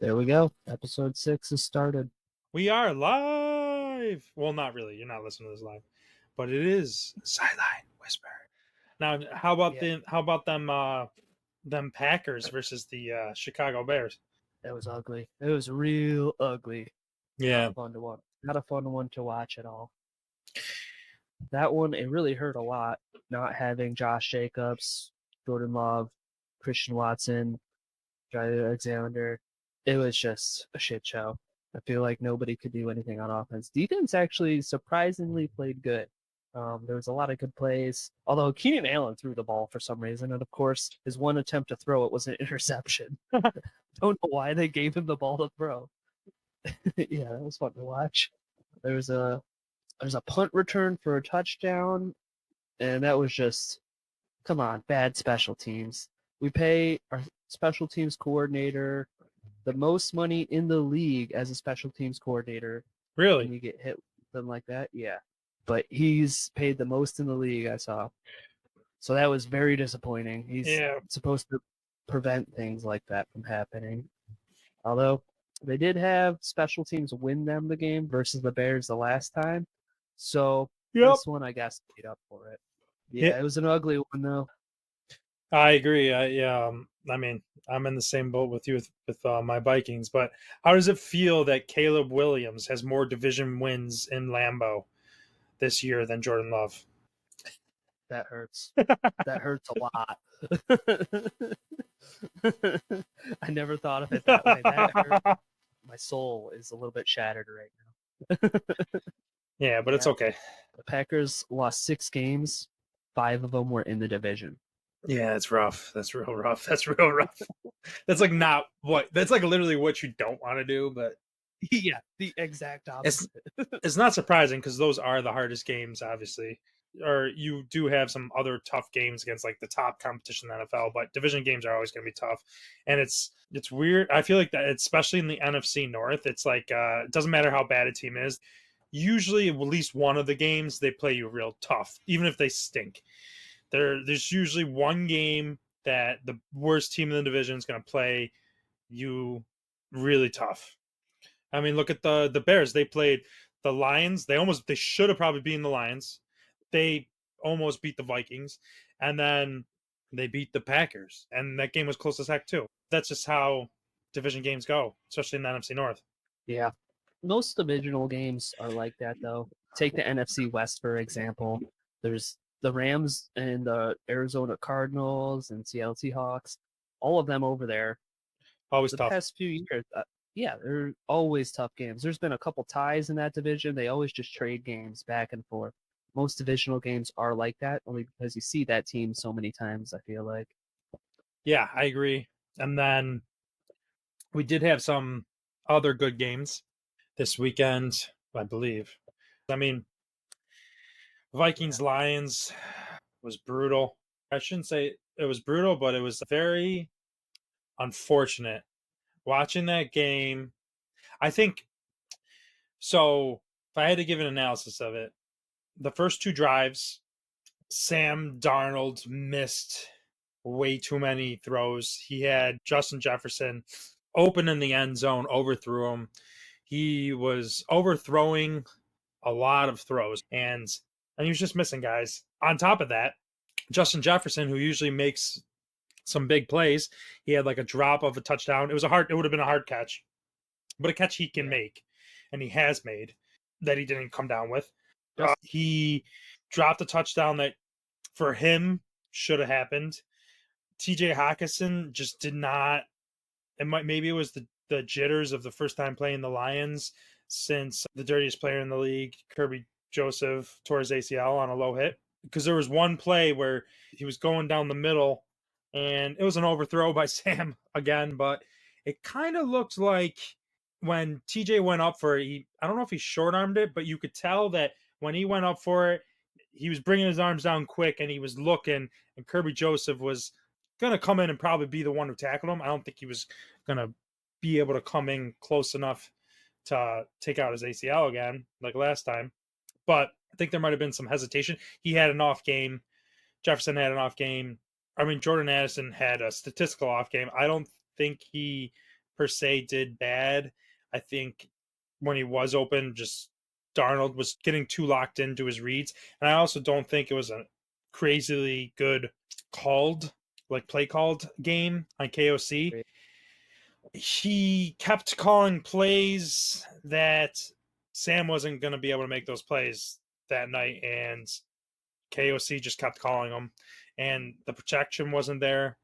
There we go. Episode 6 has started. We are live. Well, not really. You're not listening to this live, but it is Sideline Whisper. Now, how about Yeah, them Packers versus the Chicago Bears? that was ugly. It was real ugly. Not Yeah, fun to watch. Not a fun one to watch at all. That one, it really hurt a lot. Not having Josh Jacobs, Jordan Love, Christian Watson, Jair Alexander. It was just a shit show. I feel like nobody could do anything on offense. Defense actually surprisingly played good. There was a lot of good plays. Although Keenan Allen threw the ball for some reason, and of course his one attempt to throw it was an interception. Don't know why they gave him the ball to throw. Yeah, that was fun to watch. There was a punt return for a touchdown, and that was just come on, bad special teams. We pay our special teams coordinator the most money in the league as a special teams coordinator, and really. you get hit with them like that. Yeah, but he's paid the most in the league, I saw. So that was very disappointing. He's Yeah, supposed to prevent things like that from happening. Although they did have special teams win them the game versus the Bears the last time. So yep. this one, I guess, made up for it. Yeah, Yeah, it was an ugly one, though. I agree. I mean, I'm in the same boat with you with my Vikings. But how does it feel that Caleb Williams has more division wins in Lambeau this year than Jordan Love? That hurts. That hurts a lot. I never thought of it that way. That hurt. My soul is a little bit shattered right now. Yeah, but it's Yeah, okay. the Packers lost 6 games. 5 of them were in the division. Yeah, it's rough. That's real rough. That's real rough. That's like not what. That's like literally what you don't want to do, but Yeah, the exact it's opposite. it's not surprising because those are the hardest games, obviously. Or you do have some other tough games against like the top competition in the NFL, but division games are always going to be tough. And it's weird. I feel like that, especially in the NFC North, it's like it doesn't matter how bad a team is. Usually, at least one of the games they play you real tough, even if they stink. There's usually one game that the worst team in the division is going to play you really tough. I mean, look at the Bears. They played the Lions. They should have probably beaten the Lions. They almost beat the Vikings, and then they beat the Packers, and that game was close as heck too. That's just how division games go, especially in the NFC North. Yeah. Most divisional games are like that, though. Take the NFC West, for example. There's the Rams and the Arizona Cardinals and Seattle Seahawks. All of them over there Always the tough. past few years, yeah, they're always tough games. There's been a couple ties in that division. They always just trade games back and forth. Most divisional games are like that, only because you see that team so many times, I feel like. Yeah, I agree. And then we did have some other good games this weekend, I believe. I mean, Yeah. Vikings Lions was brutal. I shouldn't say it was brutal, but it was very unfortunate watching that game. I think so. If I had to give an analysis of it, the first two drives, Sam Darnold missed way too many throws. He had Justin Jefferson open in the end zone, overthrew him. He was overthrowing a lot of throws, and he was just missing guys. On top of that, Justin Jefferson, who usually makes some big plays, he had like a drop of a touchdown. It would have been a hard catch, but a catch he can Yeah. make, and he has made that he didn't come down with. Just He dropped a touchdown that for him should have happened. TJ Hawkinson just did not. Maybe it was the jitters of the first time playing the Lions since the dirtiest player in the league, Kirby Joseph, tore his ACL on a low hit. Because there was one play where he was going down the middle, and it was an overthrow by Sam again, but it kind of looked like when TJ went up for it, I don't know if he short armed it, but you could tell that when he went up for it, he was bringing his arms down quick and he was looking, and Kirby Joseph was going to come in and probably be the one who tackled him. I don't think he was going to be able to come in close enough to take out his ACL again, like last time. But I think there might have been some hesitation. He had an off game. Jefferson had an off game. I mean, Jordan Addison had a statistical off game. I don't think he per se did bad. I think when he was open, just Darnold was getting too locked into his reads. And I also don't think it was a crazily good play called game on KOC. He kept calling plays that Sam wasn't going to be able to make those plays that night, and KOC just kept calling them, and the protection wasn't there.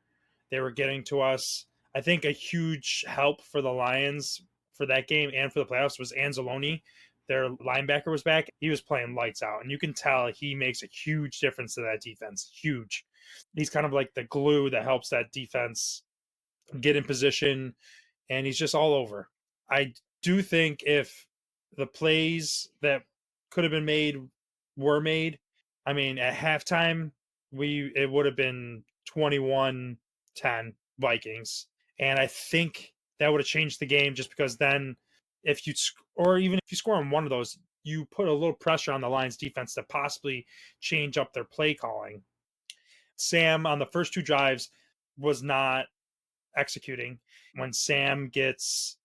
They were getting to us. I think a huge help for the Lions for that game and for the playoffs was Anzalone. Their linebacker was back. He was playing lights out, and you can tell he makes a huge difference to that defense. Huge. He's kind of like the glue that helps that defense get in position, and he's just all over. I do think if the plays that could have been made were made, I mean, at halftime, it would have been 21-10 Vikings. And I think that would have changed the game just because then or even if you score on one of those, you put a little pressure on the Lions defense to possibly change up their play calling. Sam on the first two drives was not executing. When Sam gets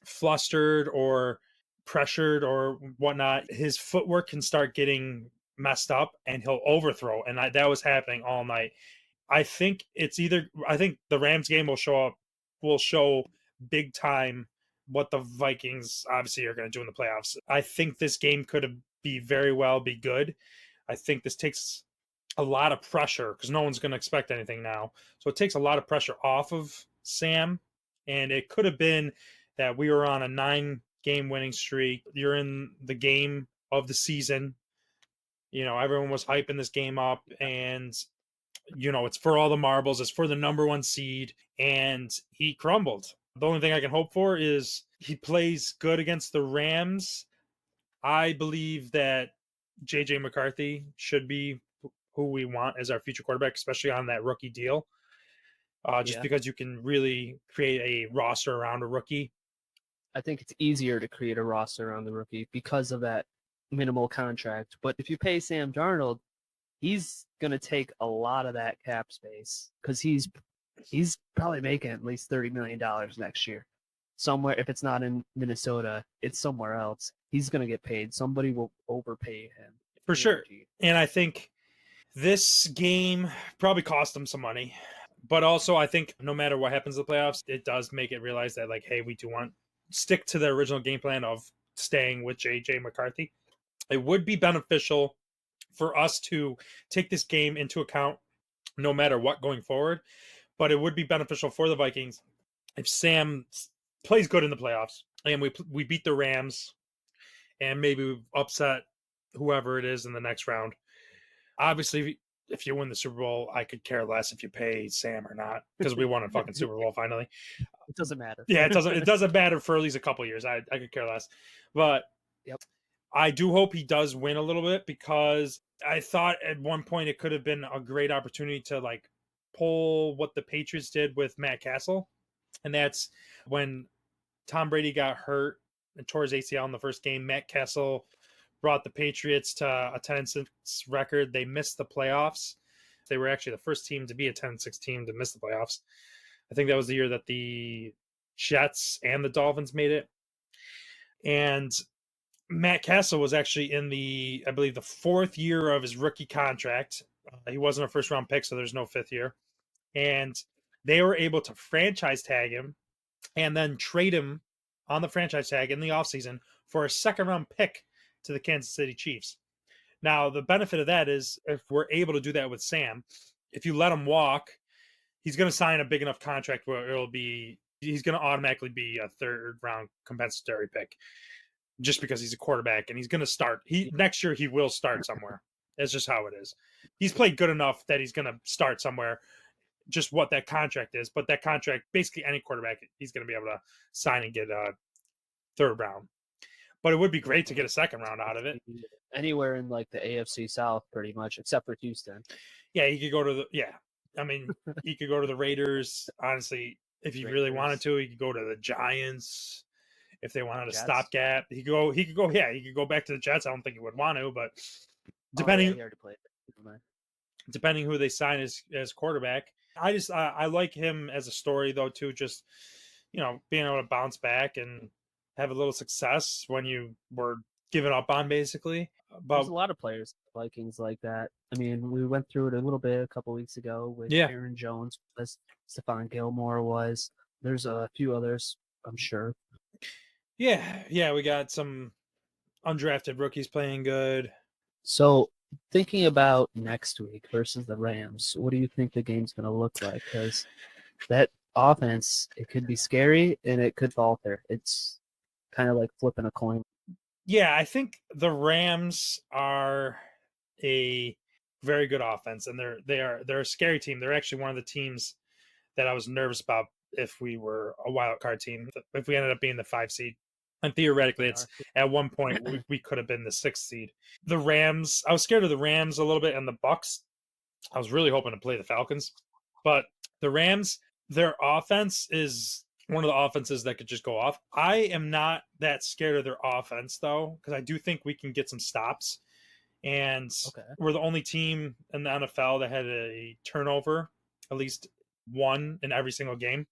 flustered or pressured or whatnot, his footwork can start getting messed up and he'll overthrow. And that was happening all night. I think the Rams game will show big time what the Vikings obviously are going to do in the playoffs. I think this game could be very well be good. I think this takes a lot of pressure because no one's going to expect anything now. So it takes a lot of pressure off of Sam. And it could have been that we were on a 9-game winning streak. You're in the game of the season. Everyone was hyping this game up, and it's for all the marbles. It's for the number 1 seed, and he crumbled. The only thing I can hope for is he plays good against the Rams. I believe that J.J. McCarthy should be who we want as our future quarterback, especially on that rookie deal. Just because you can really create a roster around a rookie. I think it's easier to create a roster around the rookie because of that minimal contract. But if you pay Sam Darnold, he's going to take a lot of that cap space because he's probably making at least $30 million next year. Somewhere, if it's not in Minnesota, it's somewhere else. He's going to get paid. Somebody will overpay him. For sure. And I think this game probably cost him some money. But also, I think no matter what happens in the playoffs, it does make it realize that, hey, we do want to stick to the original game plan of staying with J.J. McCarthy. It would be beneficial for us to take this game into account no matter what going forward. But it would be beneficial for the Vikings if Sam plays good in the playoffs and we beat the Rams and maybe we upset whoever it is in the next round. Obviously, if you win the Super Bowl, I could care less if you pay Sam or not because we won a fucking Super Bowl finally. It doesn't matter. Yeah, it doesn't matter for at least a couple of years. I could care less. But yep. I do hope he does win a little bit because I thought at one point it could have been a great opportunity to pull what the Patriots did with Matt Castle. And that's when Tom Brady got hurt and tore his ACL in the first game. Matt Castle brought the Patriots to a 10-6 record. They missed the playoffs. They were actually the first team to be a 10-6 team to miss the playoffs. I think that was the year that the Jets and the Dolphins made it. And Matt Castle was actually in I believe the 4th year of his rookie contract. He wasn't a first-round pick, so there's no 5th year. And they were able to franchise tag him and then trade him on the franchise tag in the offseason for a second-round pick to the Kansas City Chiefs. Now, the benefit of that is if we're able to do that with Sam, if you let him walk, he's going to sign a big enough contract where he's going to automatically be a 3rd-round compensatory pick just because he's a quarterback and he's going to start. Next year, he will start somewhere. That's just how it is. He's played good enough that he's going to start somewhere, just what that contract is. But that contract, basically any quarterback, he's going to be able to sign and get a 3rd round. But it would be great to get a 2nd round out of it. Anywhere in the AFC South, pretty much, except for Houston. Yeah, he could go to he could go to the Raiders. Honestly, if he really wanted to, he could go to the Giants. If they wanted a stopgap, he could go. He could go back to the Jets. I don't think he would want to, but depending who they sign as quarterback, I like him as a story though too. Just being able to bounce back and have a little success when you were given up on, basically. There's But a lot of players, Vikings like that. I mean, we went through it a little bit a couple weeks ago with yeah, Aaron Jones, as Stephon Gilmore was. There's a few others, I'm sure. yeah, we got some undrafted rookies playing good. So, thinking about next week versus the Rams, what do you think the game's going to look like? Because that offense, it could be scary and it could falter. It's kind of like flipping a coin. Yeah, I think the Rams are a very good offense, and they're a scary team. They're actually one of the teams that I was nervous about if we were a wild card team, if we ended up being the 5 seed. And theoretically, They it's are. at one point we could have been the 6th seed. The Rams, I was scared of the Rams a little bit, and the Bucks. I was really hoping to play the Falcons, but the Rams, their offense is one of the offenses that could just go off. I am not that scared of their offense though, because I do think we can get some stops. And Okay. we're the only team in the NFL that had a turnover, at least one in every single game.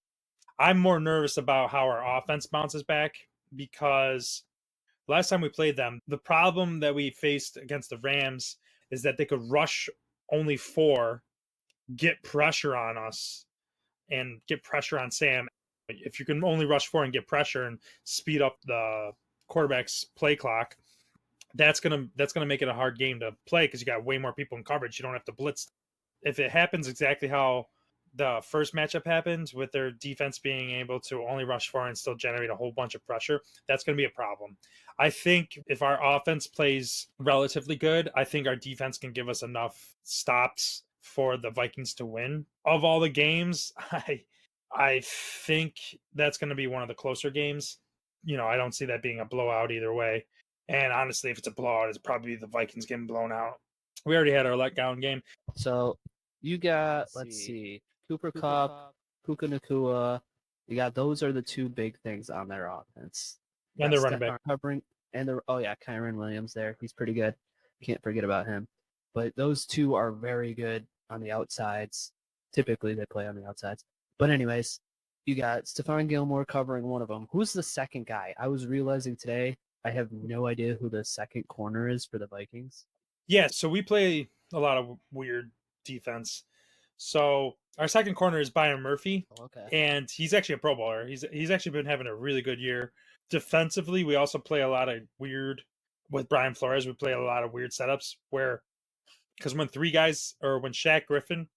I'm more nervous about how our offense bounces back because last time we played them, the problem that we faced against the Rams is that they could rush only 4, get pressure on us, and get pressure on Sam. If you can only rush 4 and get pressure and speed up the quarterback's play clock, that's gonna make it a hard game to play because you got way more people in coverage. You don't have to blitz. If it happens exactly how the first matchup happened, with their defense being able to only rush 4 and still generate a whole bunch of pressure, that's going to be a problem. I think if our offense plays relatively good, I think our defense can give us enough stops for the Vikings to win. Of all the games, I think that's going to be one of the closer games. I don't see that being a blowout either way. And honestly, if it's a blowout, it's probably the Vikings getting blown out. We already had our letdown game. So, you got, let's see, Cooper Kupp, Puka Nakua. You got, those are the two big things on their offense. You And got they're running back. Stephon covering, and oh yeah, Kyron Williams there. He's pretty good. Can't forget about him. But those two are very good on the outsides. Typically, they play on the outsides. But anyways, you got Stephon Gilmore covering one of them. Who's the second guy? I was realizing today I have no idea who the second corner is for the Vikings. Yeah, so we play a lot of weird defense. So our second corner is Byron Murphy, Okay. and he's actually a Pro Bowler. He's actually been having a really good year. Defensively, we also play a lot of weird with Brian Flores. We play a lot of weird setups where, because when 3 guys, or when Shaq Griffin,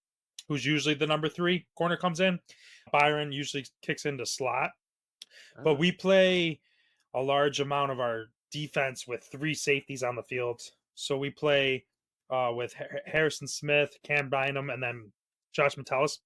who's usually the number 3 corner, comes in, Byron usually kicks into slot. But we play a large amount of our defense with 3 safeties on the field. So we play with Harrison Smith, Cam Bynum, and then Josh Metellus.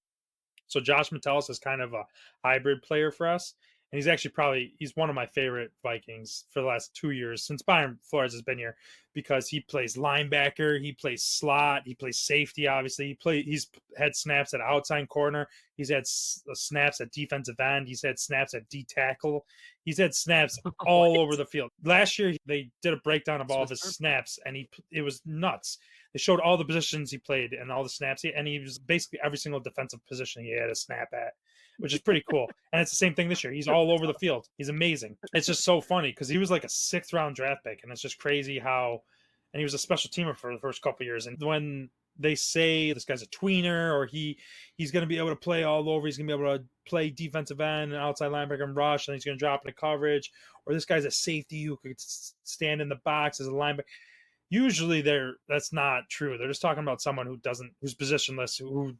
So Josh Metellus is kind of a hybrid player for us. And he's actually he's one of my favorite Vikings for the last 2 years since Byron Flores has been here, because he plays linebacker, he plays slot, he plays safety. Obviously, he's had snaps at outside corner, he's had snaps at defensive end, he's had snaps at D tackle, he's had snaps all over the field. Last year, they did a breakdown of all of his snaps, and it was nuts. They showed all the positions he played and all the snaps, and he was basically every single defensive position he had a snap at, which is pretty cool. And it's the same thing this year. He's all over the field. He's amazing. It's just so funny because he was like a 6th round draft pick, and it's just crazy how. And he was a special teamer for the first couple of years. And when they say this guy's a tweener, or he's going to be able to play all over, he's going to be able to play defensive end and outside linebacker and rush, and he's going to drop into coverage, or this guy's a safety who could stand in the box as a linebacker. Usually that's not true. They're just talking about someone who's positionless, who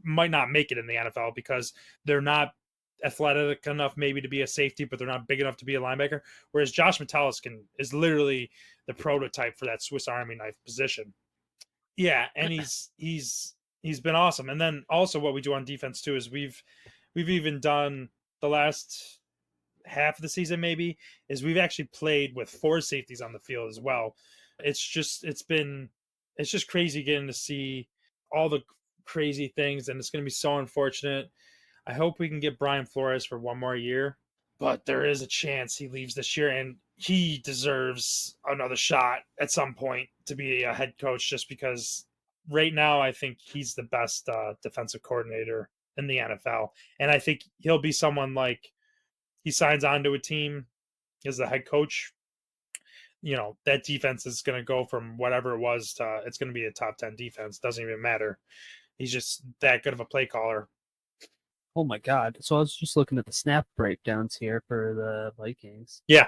might not make it in the NFL because they're not athletic enough maybe to be a safety, but they're not big enough to be a linebacker. Whereas Josh Metellus is literally the prototype for that Swiss Army knife position. Yeah, and he's been awesome. And then also what we do on defense too is we've even done the last half of the season maybe is we've actually played with 4 safeties on the field as well. It's just crazy getting to see all the crazy things, and it's going to be so unfortunate. I hope we can get Brian Flores for 1 more year, but there is a chance he leaves this year, and he deserves another shot at some point to be a head coach, just because right now I think he's the best defensive coordinator in the NFL. And I think he'll be someone like he signs on to a team as the head coach, that defense is going to go from whatever it was to it's going to be a top 10 defense. Doesn't even matter. He's just that good of a play caller. Oh my God! So I was just looking at the snap breakdowns here for the Vikings. Yeah.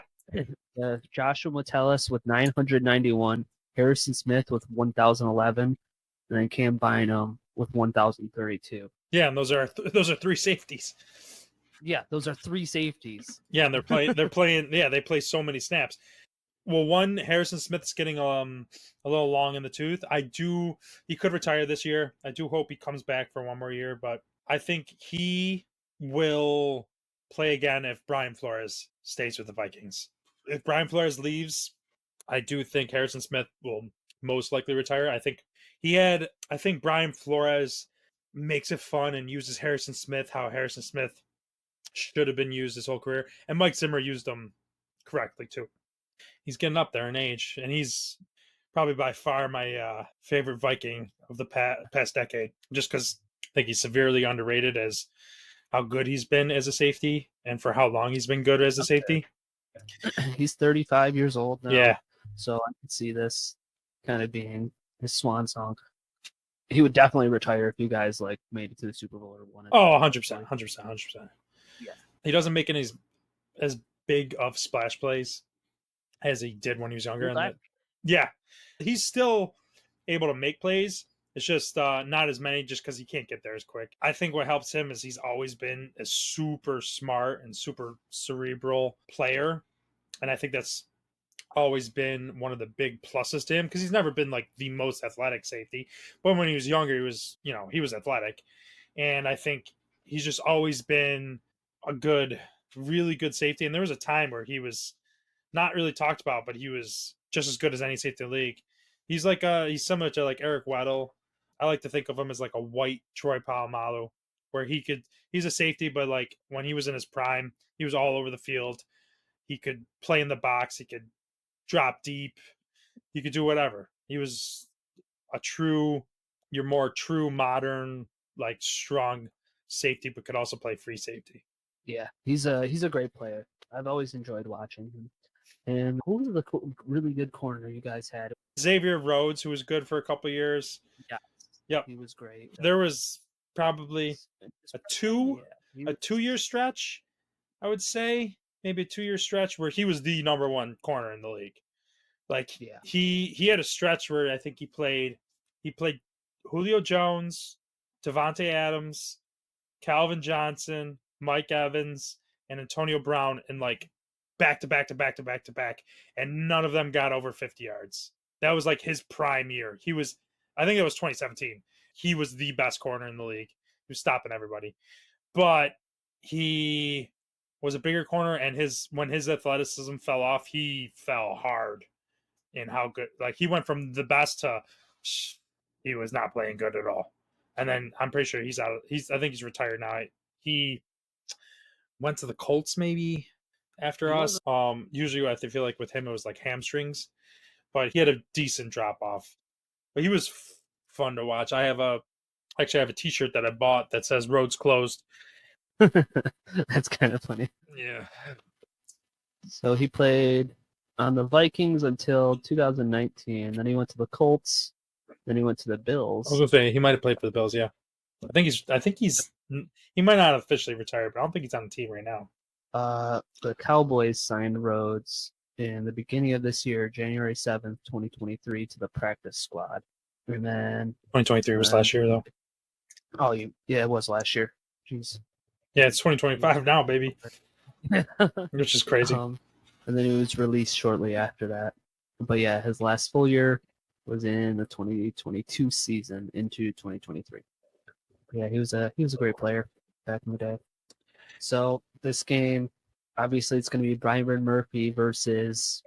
Joshua Metellus with 991, Harrison Smith with 1,011, and then Cam Bynum with 1,032. Yeah, and those are three safeties. Yeah, those are three safeties. Yeah, and they're playing. Yeah, they play so many snaps. Well, one, Harrison Smith's getting a little long in the tooth. He could retire this year. I do hope he comes back for one more year, but I think he will play again if Brian Flores stays with the Vikings. If Brian Flores leaves, I do think Harrison Smith will most likely retire. I think Brian Flores makes it fun and uses Harrison Smith how Harrison Smith should have been used his whole career, and Mike Zimmer used him correctly too. He's getting up there in age, and he's probably by far my favorite Viking of the past decade, just because I think he's severely underrated as how good he's been as a safety and for how long he's been good as a safety. He's 35 years old now. Yeah. So I could see this kind of being his swan song. He would definitely retire if you guys made it to the Super Bowl or won it. Oh, 100%. 100%. Yeah. He doesn't make any as big of splash plays as he did when he was younger. Yeah. He's still able to make plays. It's just not as many just because he can't get there as quick. I think what helps him is he's always been a super smart and super cerebral player. And I think that's always been one of the big pluses to him because he's never been the most athletic safety. But when he was younger, he was athletic. And I think he's just always been a really good safety. And there was a time where he was not really talked about, but he was just as good as any safety in the league. He's he's similar to Eric Weddle. I like to think of him as a white Troy Polamalu, where he's a safety, but when he was in his prime, he was all over the field. He could play in the box. He could drop deep. He could do whatever. He was your more true modern, strong safety, but could also play free safety. Yeah, he's a great player. I've always enjoyed watching him. And who was the really good corner you guys had? Xavier Rhodes, who was good for a couple years. Yeah. Yep. He was great. There was probably a 2-year stretch, I would say, maybe a 2-year stretch where he was the number one corner in the league. He had a stretch where I think he played Julio Jones, Devontae Adams, Calvin Johnson, Mike Evans, and Antonio Brown in back to back, and none of them got over 50 yards. That was his prime year. I think it was 2017. He was the best corner in the league. He was stopping everybody. But he was a bigger corner, and when his athleticism fell off, he fell hard in how good. He went from the best to he was not playing good at all. And then I'm pretty sure he's out. I think he's retired now. He went to the Colts maybe after us. Usually I feel with him it was hamstrings, but he had a decent drop off. But he was fun to watch. I have a T-shirt that I bought that says "Roads Closed." That's kind of funny. Yeah. So he played on the Vikings until 2019. Then he went to the Colts. Then he went to the Bills. I was gonna say he might have played for the Bills. Yeah, I think he might not officially retire, but I don't think he's on the team right now. The Cowboys signed Rhodes in the beginning of this year, January 7th, 2023, to the practice squad. And then 2023 was last year, though. Oh, yeah, it was last year. Jeez. Yeah, it's 2025 now, baby. Which is crazy. And then he was released shortly after that. But yeah, his last full year was in the 2022 season into 2023. Yeah, he was a great player back in the day. So this game, obviously, it's going to be Byron Murphy versus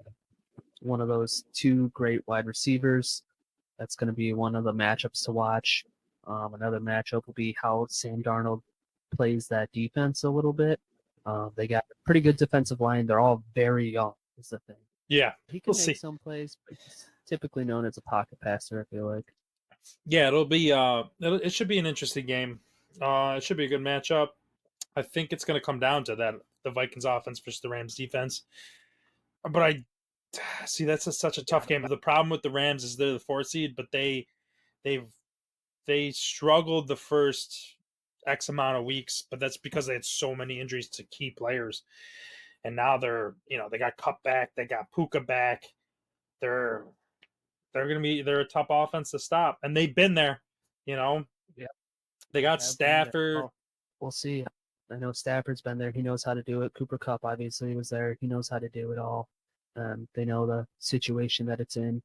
one of those two great wide receivers. That's going to be one of the matchups to watch. Another matchup will be how Sam Darnold plays that defense a little bit. They got a pretty good defensive line. They're all very young, is the thing. Yeah, he can make some plays, but he's typically known as a pocket passer, I feel like. Yeah, it'll be it should be an interesting game. It should be a good matchup. I think it's going to come down to that the Vikings offense versus the Rams defense. But I see that's such a tough game. The problem with the Rams is they're the 4th seed, but they've they struggled the first X amount of weeks, but that's because they had so many injuries to key players. And now they got Cup back, they got Puka back. They're they're a tough offense to stop, and they've been there. You know, Yeah, they got have been there. Stafford. Well, we'll see. I know Stafford's been there. He knows how to do it. Cooper Cup obviously was there. He knows how to do it all. They know the situation that it's in,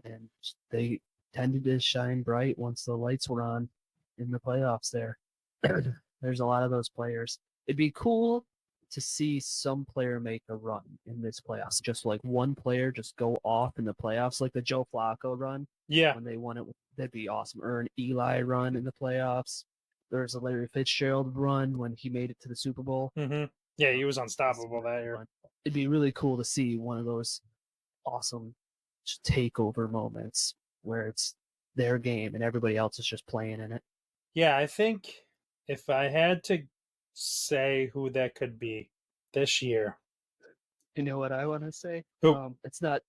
and they tended to shine bright once the lights were on in the playoffs there. There's a lot of those players. It'd be cool to see some player make a run in this playoffs. Just like one player just go off in the playoffs, like the Joe Flacco run Yeah, when they won it. That'd be awesome. Or an Eli run in the playoffs. There's a Larry Fitzgerald run when he made it to the Super Bowl. yeah, he was unstoppable that year. It'd be really cool to see one of those awesome takeover moments where it's their game and everybody else is just playing in it. Yeah, I think if I had to say who that could be this year, You know what I want to say? who? It's not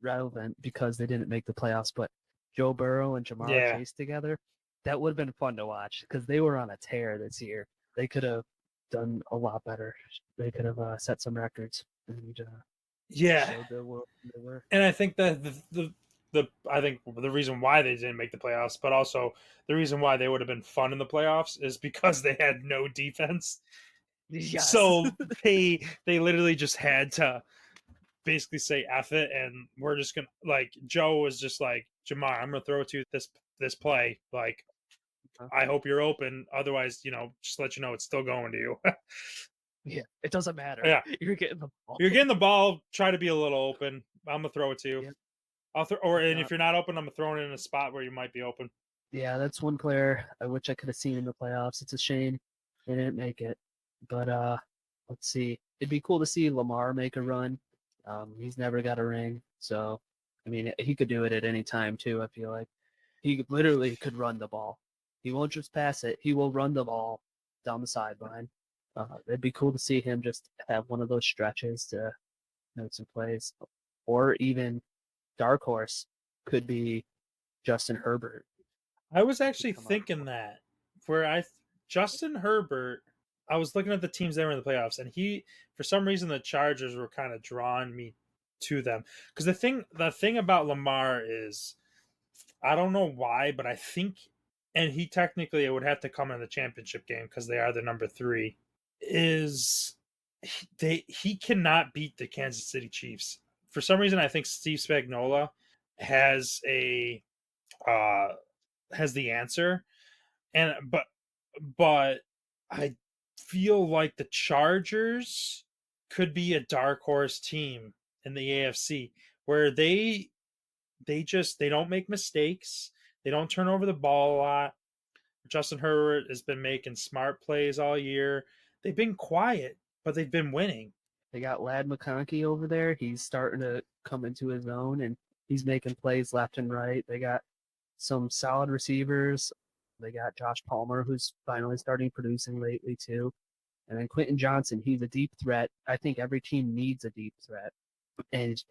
relevant because they didn't make the playoffs, but Joe Burrow and Jamar Yeah, Chase together, that would have been fun to watch because they were on a tear this year. They could have done a lot better. They could have set some records and yeah, showed the world who they were. and I think that I think the reason why they didn't make the playoffs, but also the reason why they would have been fun in the playoffs is because they had no defense. Yes. So they literally just had to basically say F it, and we're just gonna, like, Joe was just like, Jamar, I'm gonna throw it to you this play. Like, I hope you're open. Otherwise, just let you know it's still going to you. Yeah, it doesn't matter. Yeah. You're getting the ball. You're getting the ball, try to be a little open. I'm gonna throw it to you. Yeah. And if you're not open, I'm throwing it in a spot where you might be open. Yeah, that's one player I wish I could have seen in the playoffs. It's a shame they didn't make it. But let's see. It'd be cool to see Lamar make a run. He's never got a ring, so I mean he could do it at any time too. I feel like he literally could run the ball. He won't just pass it. He will run the ball down the sideline. It'd be cool to see him just have one of those stretches to make some plays, or even dark horse could be Justin Herbert. I was actually thinking that Justin Herbert. I was looking at the teams that were in the playoffs, and for some reason, the Chargers were kind of drawing me to them. Because the thing about Lamar is, I don't know why, but I think, and he technically it would have to come in the championship game because they are the number 3. Is he cannot beat the Kansas City Chiefs for some reason? I think Steve Spagnuolo has has the answer, but I feel like the Chargers could be a dark horse team in the AFC where they don't make mistakes, they don't turn over the ball a lot. Justin Herbert has been making smart plays all year. They've been quiet, but they've been winning. They got Lad McConkey over there. He's starting to come into his own, and he's making plays left and right. They got some solid receivers. They got Josh Palmer, who's finally starting producing lately too. And then Quentin Johnson, he's a deep threat. I think every team needs a deep threat. And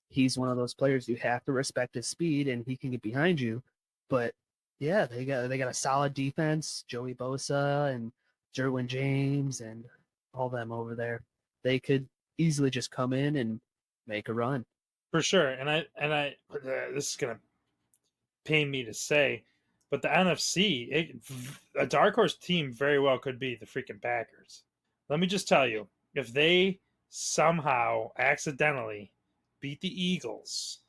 he's one of those players you have to respect his speed and he can get behind you. But yeah, they got a solid defense, Joey Bosa and Derwin James and all them over there. They could easily just come in and make a run. For sure. And this is gonna pain me to say, but the NFC, a dark horse team very well could be the freaking Packers. Let me just tell you, if they somehow accidentally beat the Eagles,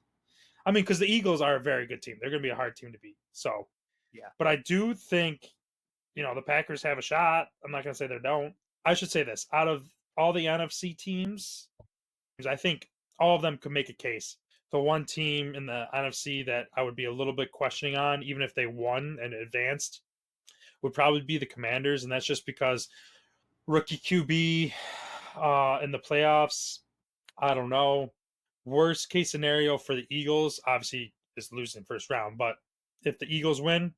I mean, because the Eagles are a very good team, they're going to be a hard team to beat. So, Yeah. but I do think, the Packers have a shot. I'm not going to say they don't. I should say this: out of all the NFC teams, I think all of them could make a case. The one team in the NFC that I would be a little bit questioning on, even if they won and advanced, would probably be the Commanders, and that's just because rookie QB in the playoffs. I don't know. Worst case scenario for the Eagles, obviously, is losing first round. But if the Eagles win,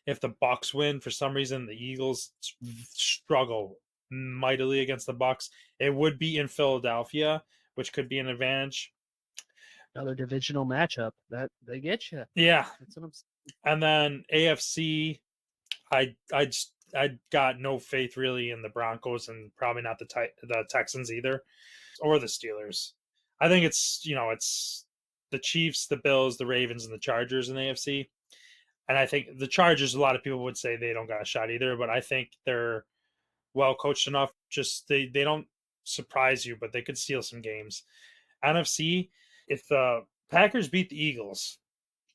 if the Bucks win, for some reason the Eagles struggle mightily against the Bucks. It would be in Philadelphia, which could be an advantage. Another divisional matchup that they get you. Yeah, That's what I'm saying. and then AFC, I got no faith really in the Broncos, and probably not the Texans either, or the Steelers. I think it's the Chiefs, the Bills, the Ravens, and the Chargers in the AFC. And I think the Chargers, a lot of people would say they don't got a shot either, but I think they're well coached enough. Just they don't surprise you, but they could steal some games. NFC, if the Packers beat the Eagles,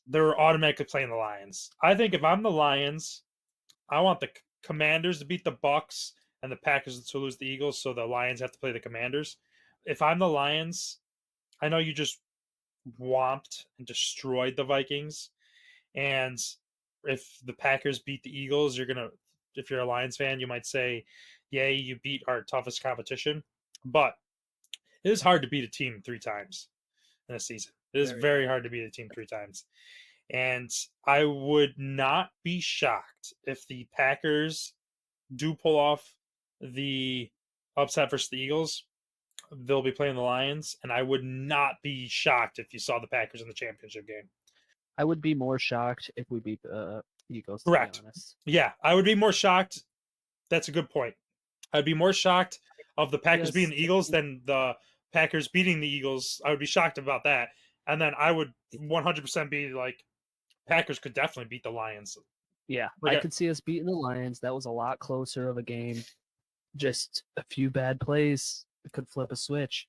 they're automatically playing the Lions. I think if I'm the Lions, I want the Commanders to beat the Bucks and the Packers to lose the Eagles, so the Lions have to play the Commanders. If I'm the Lions, I know you just whomped and destroyed the Vikings, and if the Packers beat the Eagles, if you're a Lions fan, you might say, "Yay, you beat our toughest competition." But it is hard to beat a team 3 times in a season. It is very hard to beat a team 3 times. And I would not be shocked if the Packers do pull off the upset versus the Eagles. They'll be playing the Lions, and I would not be shocked if you saw the Packers in the championship game. I would be more shocked if we beat the Eagles, to Correct. be honest. Yeah, I would be more shocked. That's a good point. I'd be more shocked of the Packers beating the Eagles than the Packers beating the Eagles. I would be shocked about that. And then I would 100% be like, Packers could definitely beat the Lions. Yeah, I could see us beating the Lions. That was a lot closer of a game. Just a few bad plays could flip a switch.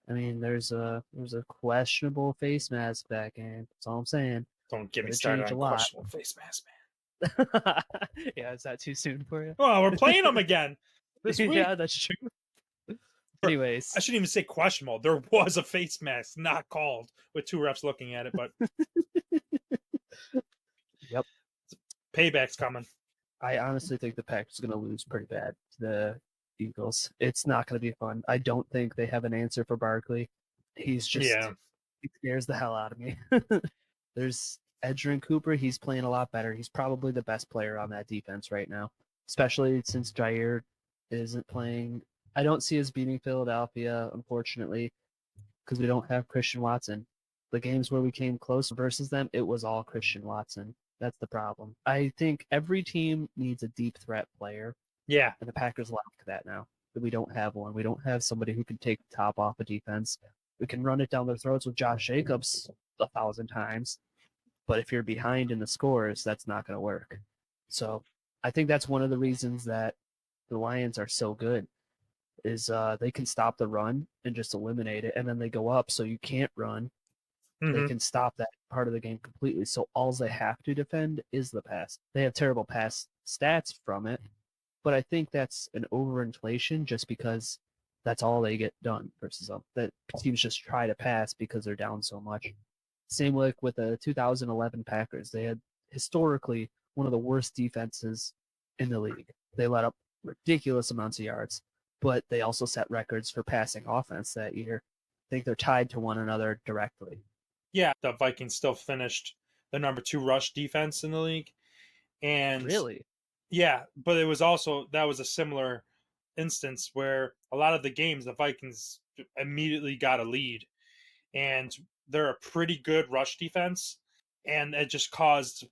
I mean, there's a questionable face mask that game. That's all I'm saying. Don't get me It started changed on a lot. questionable face mask, man. Yeah, is that too soon for you? Oh, we're playing them again this week. Yeah, that's true. Anyways, I shouldn't even say questionable. There was a face mask not called with 2 refs looking at it, but yep, payback's coming. I honestly think the Packers are going to lose pretty bad to the Eagles. It's not going to be fun. I don't think they have an answer for Barkley. He's just he scares the hell out of me. There's Edgerrin Cooper. He's playing a lot better. He's probably the best player on that defense right now, especially since Jair isn't playing. I don't see us beating Philadelphia, unfortunately, because we don't have Christian Watson. The games where we came close versus them, it was all Christian Watson. That's the problem. I think every team needs a deep threat player. Yeah. And the Packers lack that now. We don't have one. We don't have somebody who can take the top off a defense. We can run it down their throats with Josh Jacobs 1,000 times. But if you're behind in the scores, that's not going to work. So I think that's one of the reasons that the Lions are so good is they can stop the run and just eliminate it. And then they go up so you can't run. They can stop that part of the game completely. So all they have to defend is the pass. They have terrible pass stats from it, but I think that's an overinflation just because that's all they get done versus them. That teams just try to pass because they're down so much. Same like with the 2011 Packers. They had historically one of the worst defenses in the league. They let up ridiculous amounts of yards, but they also set records for passing offense that year. I think they're tied to one another directly. Yeah, the Vikings still finished the number 2 rush defense in the league. And really? Yeah, but it was also that was a similar instance where a lot of the games the Vikings immediately got a lead, and they're a pretty good rush defense, and it just caused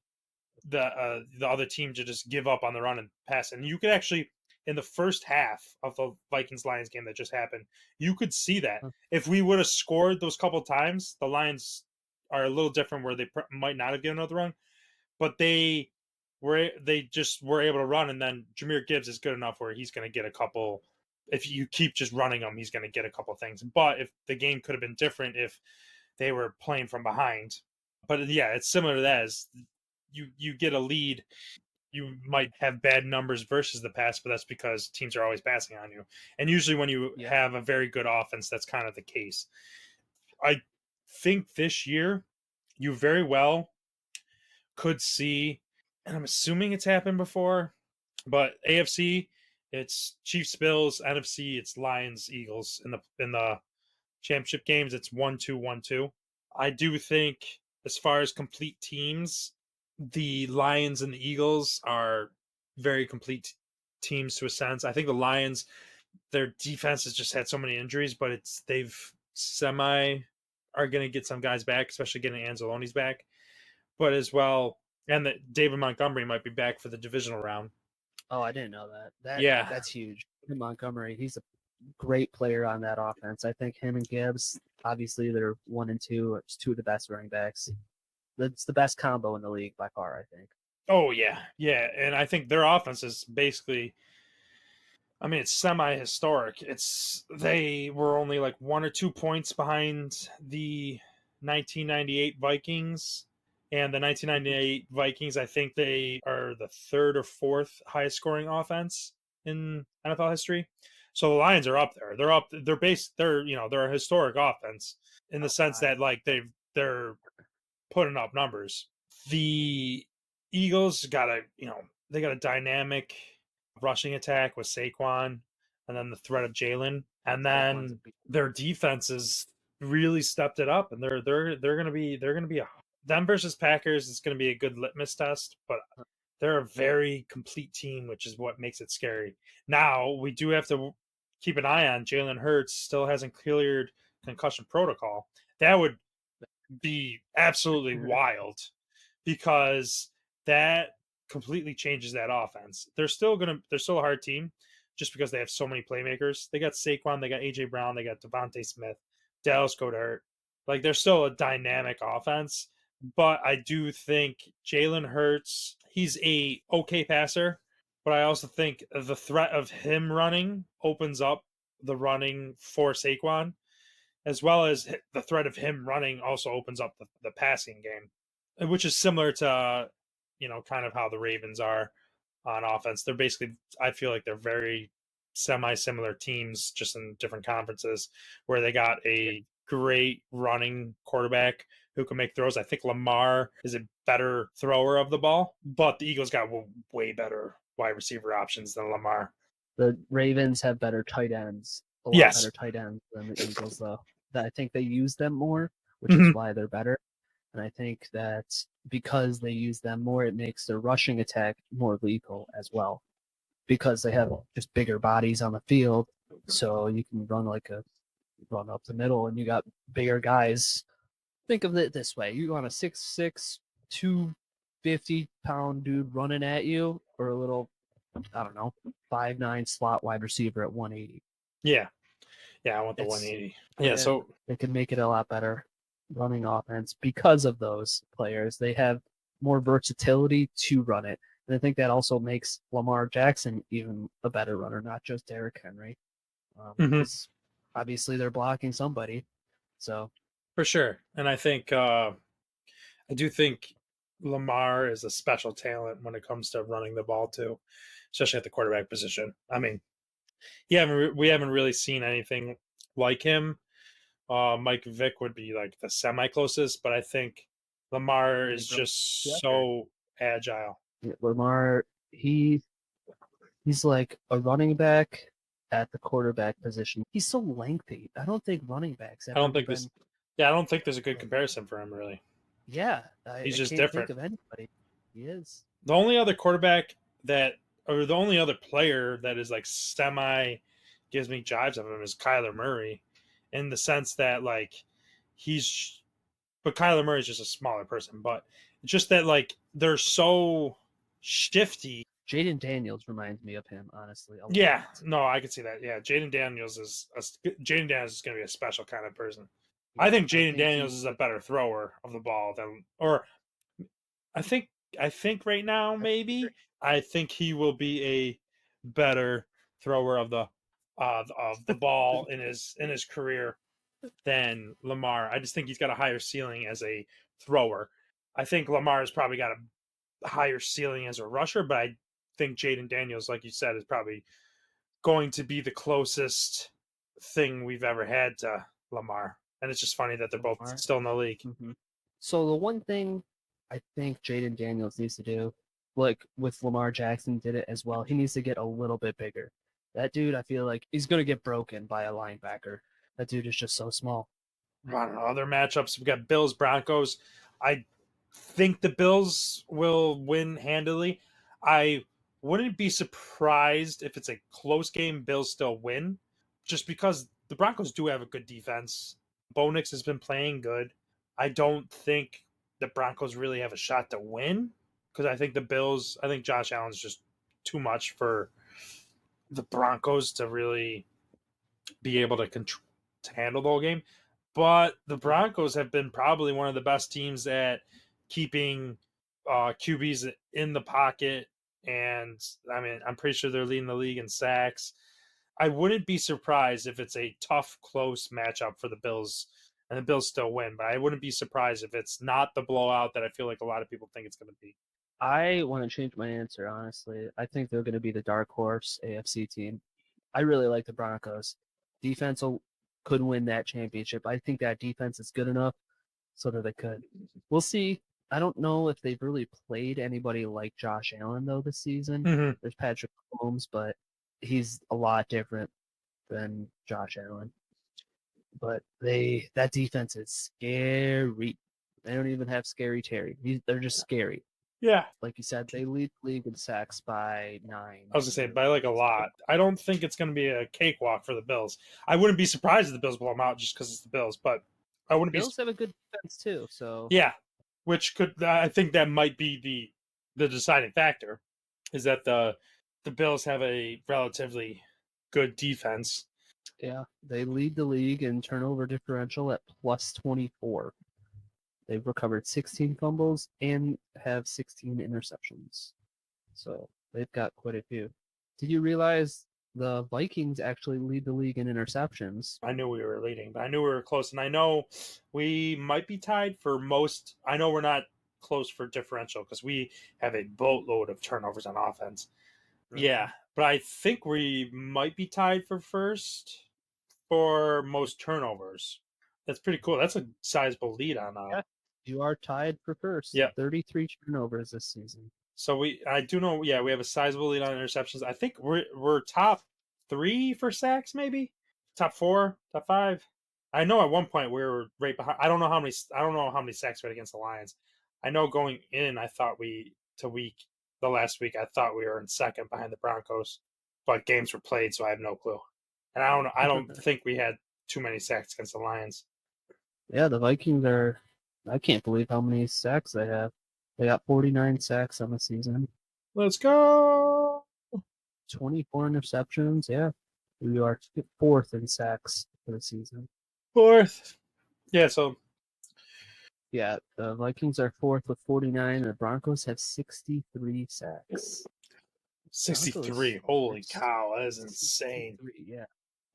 the other team to just give up on the run and pass. And you could actually, in the first half of the Vikings Lions game that just happened, you could see that if we would have scored those couple times, the Lions are a little different where they might not have given another run, but they just were able to run, and then Jahmyr Gibbs is good enough where he's going to get a couple. If you keep just running him, he's going to get a couple things. But if the game could have been different if they were playing from behind. But yeah, it's similar to that. As you get a lead, you might have bad numbers versus the pass, but that's because teams are always passing on you. And usually when you have a very good offense, that's kind of the case. I think this year you very well could see, and I'm assuming it's happened before, but AFC, it's Chiefs, Bills. NFC, it's Lions, Eagles. In the championship games, it's 1-2, 1-2. I do think, as far as complete teams, the Lions and the Eagles are very complete teams to a sense. I think the Lions, their defense has just had so many injuries, but they've semi are going to get some guys back, especially getting Anzalone's back, but as well, and that David Montgomery might be back for the divisional round. Oh, I didn't know that. Yeah. That's huge. Montgomery, he's a great player on that offense. I think him and Gibbs, obviously they're 1 and 2. It's two of the best running backs. That's the best combo in the league by far, I think. Oh yeah, yeah, and I think their offense is basically, I mean, it's semi-historic. They were only like 1 or 2 points behind the 1998 Vikings, and the 1998 Vikings, I think they are the third or fourth highest scoring offense in NFL history. So the Lions are up there. They're up. They're they're a historic offense in the sense that like they're putting up numbers. The Eagles got they got a dynamic rushing attack with Saquon, and then the threat of Jalen, and then their defense has really stepped it up, and they're gonna be them versus Packers is gonna be a good litmus test, but they're a very complete team, which is what makes it scary. Now we do have to keep an eye on Jalen Hurts. Still hasn't cleared concussion protocol. That would be absolutely wild because that completely changes that offense. They're still a hard team just because they have so many playmakers. They got Saquon, they got AJ Brown, they got Devontae Smith, Dallas Goedert. Like they're still a dynamic offense, but I do think Jalen Hurts, he's a okay passer, but I also think the threat of him running opens up the running for Saquon, as well as the threat of him running also opens up the passing game, which is similar to, kind of how the Ravens are on offense. They're basically, I feel like they're very semi-similar teams, just in different conferences, where they got a great running quarterback who can make throws. I think Lamar is a better thrower of the ball, but the Eagles got way better wide receiver options than Lamar. The Ravens have better tight ends, a lot Yes. better tight ends than the Eagles, though. I think they use them more, which Mhm. is why they're better. And I think that because they use them more, it makes their rushing attack more lethal as well. Because they have just bigger bodies on the field, so you can run run up the middle, and you got bigger guys. Think of it this way: you want a 6'6", 250-pound dude running at you, or a little, I don't know, 5'9" slot wide receiver at 180. Yeah. Yeah, I want the 180. Yeah, so they could make it a lot better running offense because of those players. They have more versatility to run it. And I think that also makes Lamar Jackson even a better runner, not just Derrick Henry. Because obviously they're blocking somebody. So for sure. And I think I do think Lamar is a special talent when it comes to running the ball too, especially at the quarterback position. I mean, we haven't really seen anything like him. Mike Vick would be like the semi closest, but I think Lamar is just so agile. Lamar, he's like a running back at the quarterback position. He's so lengthy. I don't think running backs I ever don't think been. I don't think there's a good comparison for him really. Yeah, He's I just can't think different. of anybody. He is. The only other quarterback or the only other player that is like semi gives me jives of him is Kyler Murray, in the sense that like he's, but Kyler Murray is just a smaller person, but just that like they're so shifty. Jaden Daniels reminds me of him, honestly. Yeah, no, I can see that. Yeah, Jaden Daniels is going to be a special kind of person. Yeah, I think I Jaden think Daniels is a better thrower of the ball than, or I think right now maybe I think he will be a better thrower of the ball in his career than Lamar. I just think he's got a higher ceiling as a thrower. I think Lamar's probably got a higher ceiling as a rusher, but I think Jaden Daniels, like you said, is probably going to be the closest thing we've ever had to Lamar. And it's just funny that they're both still in the league. Mm-hmm. So the one thing I think Jaden Daniels needs to do, like with Lamar Jackson did it as well, he needs to get a little bit bigger. That dude, I feel like he's going to get broken by a linebacker. That dude is just so small. I don't know. Other matchups, we got Bills, Broncos. I think the Bills will win handily. I wouldn't be surprised if it's a close game, Bills still win, just because the Broncos do have a good defense. Bo Nix has been playing good. I don't think the Broncos really have a shot to win because I think Josh Allen's just too much for the Broncos to really be able to handle the whole game. But the Broncos have been probably one of the best teams at keeping QBs in the pocket. And I mean, I'm pretty sure they're leading the league in sacks. I wouldn't be surprised if it's a tough, close matchup for the Bills and the Bills still win. But I wouldn't be surprised if it's not the blowout that I feel like a lot of people think it's going to be. I want to change my answer, honestly. I think they're going to be the dark horse AFC team. I really like the Broncos. Defense could win that championship. I think that defense is good enough so that they could. We'll see. I don't know if they've really played anybody like Josh Allen, though, this season. Mm-hmm. There's Patrick Mahomes, but he's a lot different than Josh Allen. But that defense is scary. They don't even have Scary Terry. They're just scary. Yeah. Like you said, they lead the league in sacks by 9. I was going to say, by like a lot. I don't think it's going to be a cakewalk for the Bills. I wouldn't be surprised if the Bills blow them out just because it's the Bills, but I wouldn't be. Bills have a good defense too, so yeah, which could I think that might be the deciding factor is that the Bills have a relatively good defense. Yeah, they lead the league in turnover differential at plus 24. They've recovered 16 fumbles and have 16 interceptions. So they've got quite a few. Did you realize the Vikings actually lead the league in interceptions? I knew we were leading, but I knew we were close. And I know we might be tied for most. I know we're not close for differential because we have a boatload of turnovers on offense. Right. Yeah, but I think we might be tied for first for most turnovers. That's pretty cool. That's a sizable lead on Yeah, you are tied for first. Yeah, 33 turnovers this season. So I do know. Yeah, we have a sizable lead on interceptions. I think we're top 3 for sacks, maybe top 4, top 5. I know at one point we were right behind. I don't know how many sacks we had against the Lions. I know going in, I thought the last week I thought we were in second behind the Broncos, but games were played, so I have no clue. And I don't think we had too many sacks against the Lions. Yeah, the Vikings are. I can't believe how many sacks they have. They got 49 sacks on the season. Let's go. 24 interceptions. Yeah, we are 4th in sacks for the season. 4th. Yeah, so. Yeah, the Vikings are 4th with 49, and the Broncos have 63 sacks. 63. Holy cow, that is insane. Yeah.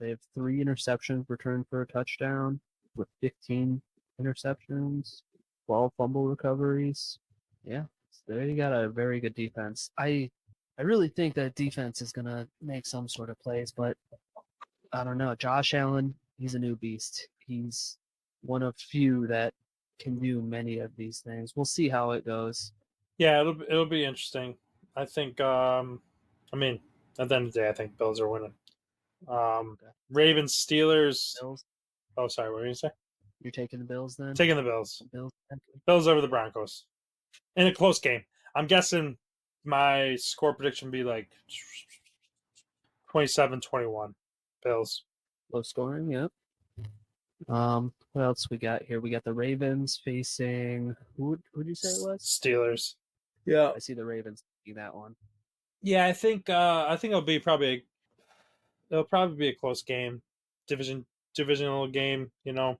They have 3 interceptions returned for a touchdown with 15 interceptions, 12 fumble recoveries. Yeah, so they got a very good defense. I really think that defense is going to make some sort of plays, but I don't know. Josh Allen, he's a new beast. He's one of few that can do many of these things. We'll see how it goes. Yeah, it'll be interesting. I think I mean, at the end of the day, I think Bills are winning. Okay. Ravens, Steelers. Bills. Oh, sorry, what were you going to say? You're taking the Bills then? Taking the Bills. Bills over the Broncos. In a close game. I'm guessing my score prediction would be like 27-21. Bills. Low scoring, yep. What else we got here? We got the Ravens facing who'd you say it was? Steelers. Yeah. I see the Ravens taking that one. Yeah, I think it'll probably be a close game. Divisional game, you know.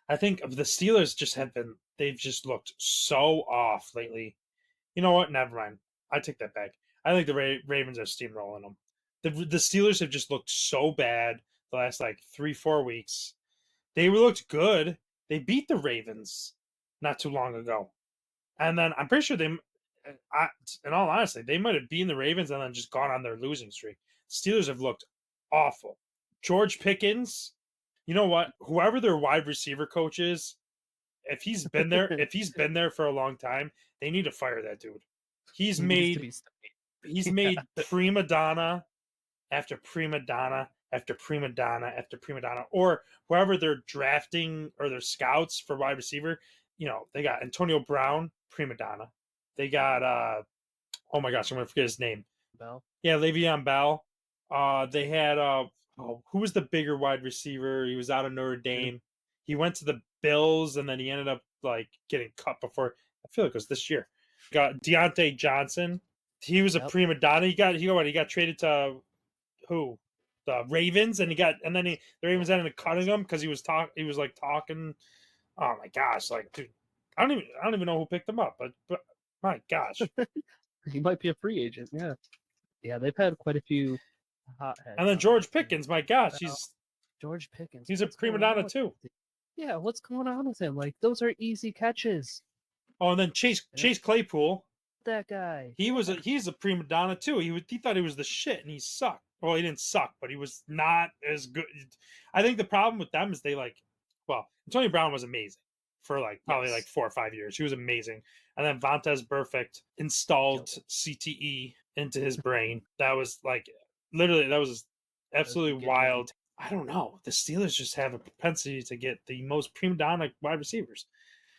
I think the Steelers they've just looked so off lately. You know what? Never mind. I take that back. I think the Ravens are steamrolling them. The Steelers have just looked so bad the last 3-4 weeks. They looked good. They beat the Ravens not too long ago. And then I'm pretty sure in all honesty, they might have beaten the Ravens and then just gone on their losing streak. Steelers have looked awful. George Pickens, you know what? Whoever their wide receiver coach is, if he's been there for a long time, they need to fire that dude. He's made prima donna after prima donna after prima donna after prima donna, or whoever they're drafting or their scouts for wide receiver. You know, they got Antonio Brown, prima donna. They got oh my gosh, I'm gonna forget his name. Bell. Yeah, Le'Veon Bell. They had who was the bigger wide receiver? He was out of Notre Dame. He went to the Bills, and then he ended up like getting cut before. I feel like it was this year. Got Deontay Johnson. He was a Yep. prima donna. He got traded to who? The Ravens, and the Ravens ended up cutting him because he was talking. Oh my gosh, like dude, I don't even know who picked him up, but my gosh. He might be a free agent. Yeah. Yeah, they've had quite a few And hotheads then on that George team. Pickens, my gosh, Well, George Pickens. he's a What's prima going on donna with too. Yeah, what's going on with him? Like those are easy catches. Oh, and then Chase Claypool, That guy. he's a prima donna too. He thought he was the shit, and he sucked. Well, he didn't suck, but he was not as good. I think the problem with them is Antonio Brown was amazing for probably Yes. 4 or 5 years. He was amazing, and then Vontez Burfict installed Killed it. CTE into his brain. That was literally that was That was the absolutely beginning of the wild. I don't know. The Steelers just have a propensity to get the most prima donna wide receivers.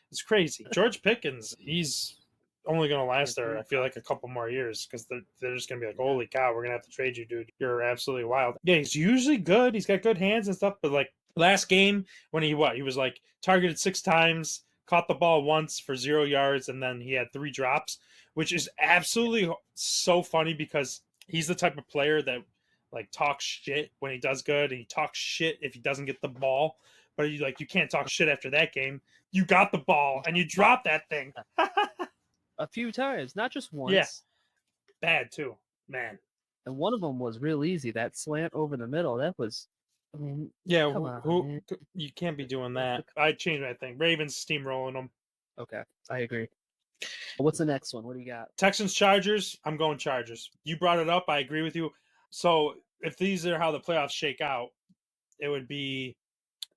It's crazy. George Pickens, he's only going to last there, I feel like, a couple more years because they're just going to be like, holy cow, we're going to have to trade you, dude. You're absolutely wild. Yeah, he's usually good. He's got good hands and stuff, but last game when he was targeted 6 times, caught the ball once for 0 yards, and then he had 3 drops, which is absolutely so funny because he's the type of player that talks shit when he does good, and he talks shit if he doesn't get the ball. But you can't talk shit after that game. You got the ball and you dropped that thing. a few times, not just Yeah, once. bad too, man. And one of them was real easy. That slant over the middle. That was, I mean, Yeah, come on, who man. you can't be doing That's that. I'd change that thing. Ravens steamrolling them. Okay, I agree. What's the next one? What do you got? Texans Chargers. I'm going Chargers. You brought it up. I agree with you. So if these are how the playoffs shake out, it would be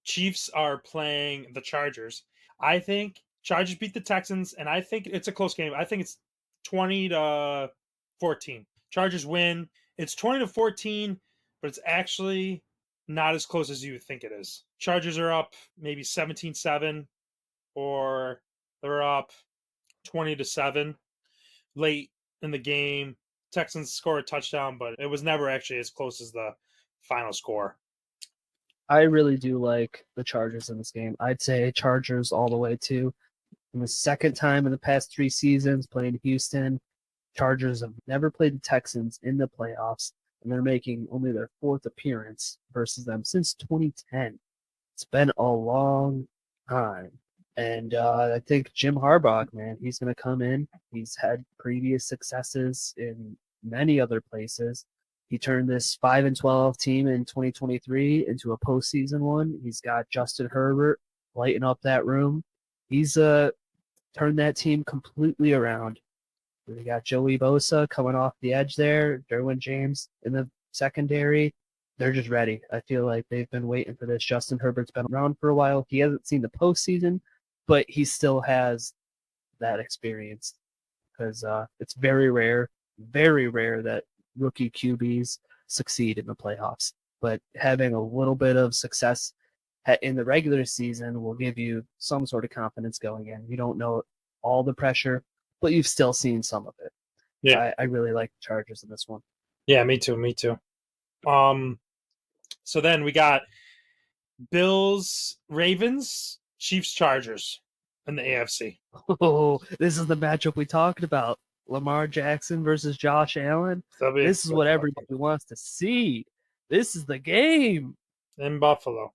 Chiefs are playing the Chargers. I think Chargers beat the Texans, and I think it's a close game. I think it's 20-14. Chargers win. It's 20-14, but it's actually not as close as you would think it is. Chargers are up maybe 17-7, or they're up 20-7 late in the game. Texans score a touchdown, but it was never actually as close as the final score. I really do like the Chargers in this game. I'd say Chargers all the way too. In the second time in the past 3 seasons playing Houston, Chargers have never played the Texans in the playoffs, and they're making only their 4th appearance versus them since 2010. It's been a long time. And I think Jim Harbaugh, man, he's going to come in. He's had previous successes in many other places. He turned this 5-12 team in 2023 into a postseason one. He's got Justin Herbert lighting up that room. He's turned that team completely around. We got Joey Bosa coming off the edge there, Derwin James in the secondary. They're just ready. I feel like they've been waiting for this. Justin Herbert's been around for a while. He hasn't seen the postseason, but he still has that experience because it's very rare that rookie QBs succeed in the playoffs. But having a little bit of success in the regular season will give you some sort of confidence going in. You don't know all the pressure, but you've still seen some of it. Yeah. I really like the Chargers in this one. Yeah, me too. Me too. So then we got Bills, Ravens, Chiefs, Chargers in the AFC. Oh, this is the matchup we talked about. Lamar Jackson versus Josh Allen. This is what everybody wants to see. This is the game. In Buffalo.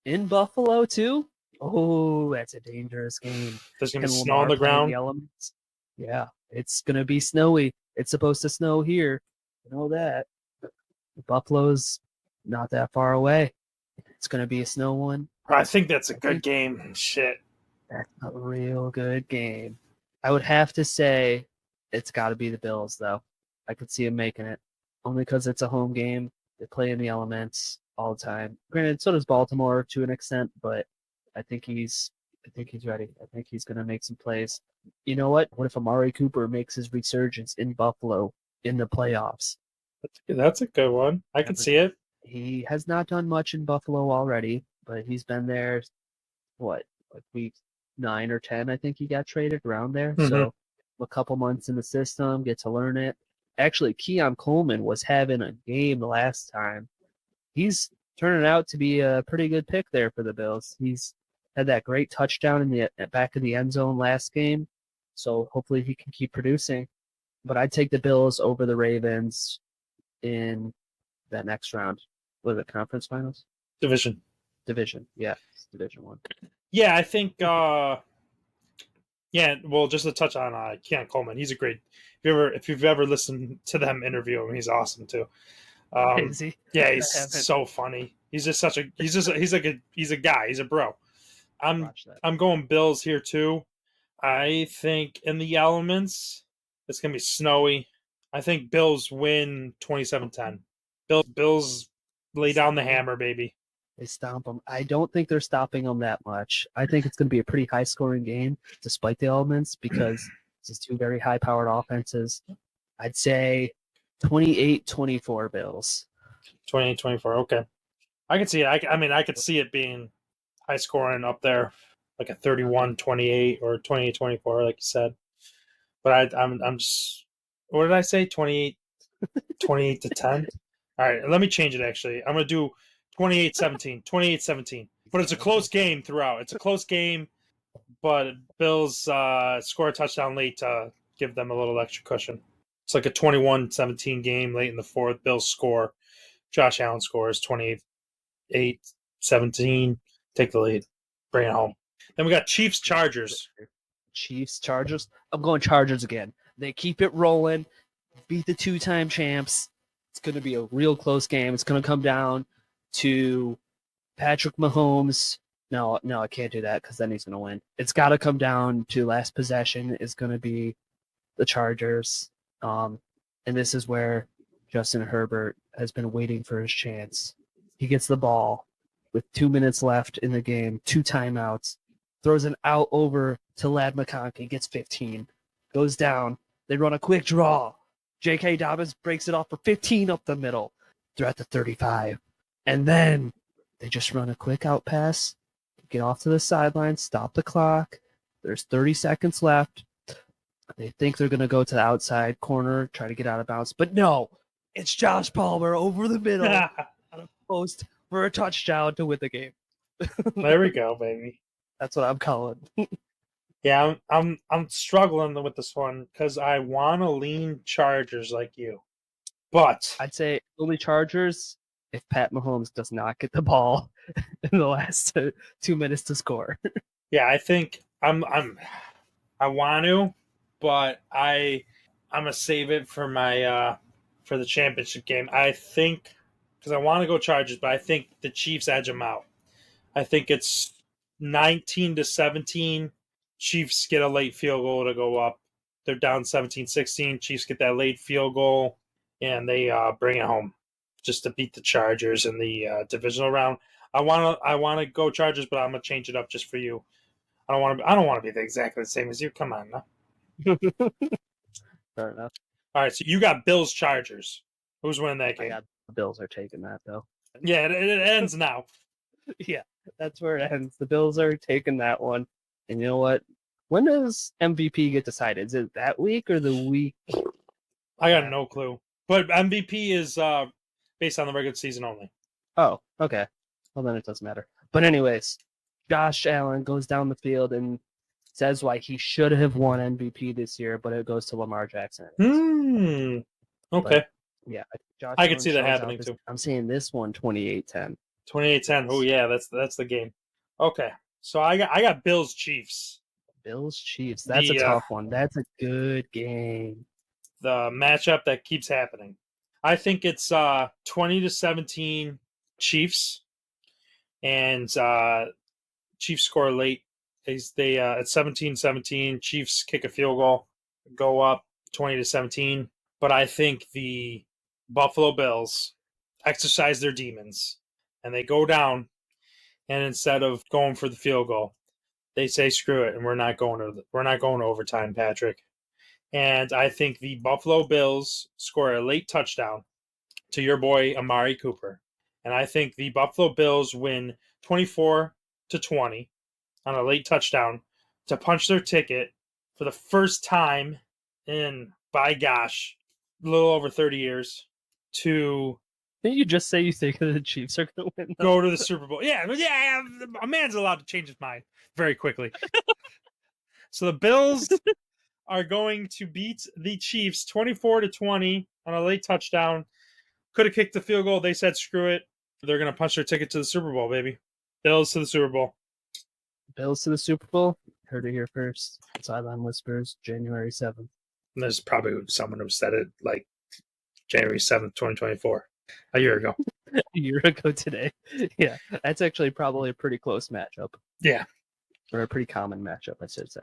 In Buffalo, too? Oh, that's a dangerous game. There's going to Can be snow on Lamar the play in the ground. elements? Yeah, it's going to be snowy. It's supposed to snow here. You know that. Buffalo's not that far away. It's going to be a snow one. I think that's a good game. Shit. That's a real good game. I would have to say it's got to be the Bills, though. I could see them making it. Only because it's a home game. They play in the elements all the time. Granted, so does Baltimore to an extent, but I think he's ready. I think he's going to make some plays. You know what? What if Amari Cooper makes his resurgence in Buffalo in the playoffs? That's a good one. I can see it. He has not done much in Buffalo already, but he's been there, what, like week 9 or 10, I think he got traded around there. Mhm. So a couple months in the system, get to learn it. actually Keon Coleman was having a game the last time. He's turning out to be a pretty good pick there for the Bills. He's had that great touchdown in the back of the end zone last game, so hopefully he can keep producing. But I'd take the Bills over the Ravens in that next round. Was it conference finals? Division. Yeah, it's Division 1. Yeah, I think. Yeah, well, just to touch on Keon Coleman, he's a great. If you've ever listened to them interview him, he's awesome too. Is he? Yeah, I he's haven't so funny. He's just such a. He's a guy. He's a bro. watched that. I'm going Bills here too. I think in the elements, it's gonna be snowy. I think Bills win 27-10. Bills lay down the hammer, baby. They stomp them. I don't think they're stopping them that much. I think it's going to be a pretty high-scoring game, despite the elements, because this is two very high-powered offenses. I'd say 28-24 Bills. 28-24. Okay, I can see it. I mean, I could see it being high scoring up there, like a 31-28 or 28-24, like you said. But I'm just, what did I say? 28 to 10. All right, let me change it. Actually, I'm gonna do 28-17. 28-17. But it's a close game throughout. It's a close game, but Bills score a touchdown late to give them a little extra cushion. It's like a 21-17 game late in the fourth. Bills score. Josh Allen scores 28-17. Take the lead. Bring it home. Then we got Chiefs-Chargers. Chiefs-Chargers. I'm going Chargers again. They keep it rolling. Beat the two-time champs. It's going to be a real close game. It's going to come down to Patrick Mahomes. No, I can't do that because then he's going to win. It's got to come down to last possession is going to be the Chargers. And this is where Justin Herbert has been waiting for his chance. He gets the ball with 2 minutes left in the game, 2 timeouts, throws an out over to Ladd McConkey, gets 15, goes down. They run a quick draw. J.K. Dobbins breaks it off for 15 up the middle. They're at the 35. And then they just run a quick out pass, get off to the sideline, stop the clock. There's 30 seconds left. They think they're going to go to the outside corner, try to get out of bounds. But no, it's Josh Palmer over the middle on a post for a touchdown to win the game. There we go, baby. That's what I'm calling. Yeah, I'm struggling with this one because I want to lean Chargers like you, but I'd say only Chargers if Pat Mahomes does not get the ball in the last 2 minutes to score. yeah, I think I want to, but I'm gonna save it for my for the championship game. I think because I want to go Chargers, but I think the Chiefs edge them out. I think it's 19-17. Chiefs get a late field goal to go up. They're down 17-16. Chiefs get that late field goal, and they bring it home just to beat the Chargers in the divisional round. I want to go Chargers, but I'm gonna change it up just for you. I don't want to be exactly the same as you. Come on, now. Fair enough. All right, so you got Bills Chargers. Who's winning that game? The Bills are taking that though. Yeah, it ends now. Yeah, that's where it ends. The Bills are taking that one. And you know what? When does MVP get decided? Is it that week or the week? I got no clue. But MVP is based on the regular season only. Oh, okay. Well, then it doesn't matter. But anyways, Josh Allen goes down the field and says why he should have won MVP this year, but it goes to Lamar Jackson. Okay. But, yeah, Josh I Allen could see that shows happening out too. I'm seeing this one 28-10. 28-10. Oh yeah, that's the game. Okay. So I got Bills Chiefs. Bills Chiefs. That's a tough one. That's a good game. The matchup that keeps happening. I think it's 20-17 Chiefs, and Chiefs score late. They at 17-17. Chiefs kick a field goal, go up 20-17. But I think the Buffalo Bills exercise their demons, and they go down. And instead of going for the field goal, they say screw it, and we're not going to overtime, Patrick. And I think the Buffalo Bills score a late touchdown to your boy Amari Cooper. And I think the Buffalo Bills win 24-20 on a late touchdown to punch their ticket for the first time in, by gosh, a little over 30 years to Didn't you just say you think the Chiefs are going to win? go to the Super Bowl. Yeah, a man's allowed to change his mind very quickly. So the Bills are going to beat the Chiefs 24-20 on a late touchdown. Could have kicked the field goal. They said screw it. They're going to punch their ticket to the Super Bowl, baby. Bills to the Super Bowl. Bills to the Super Bowl. Heard it here first. Sideline Whispers, January 7th. And there's probably someone who said it like January 7th, 2024, a year ago. A year ago today. Yeah, that's actually probably a pretty close matchup. Yeah. Or a pretty common matchup, I should say.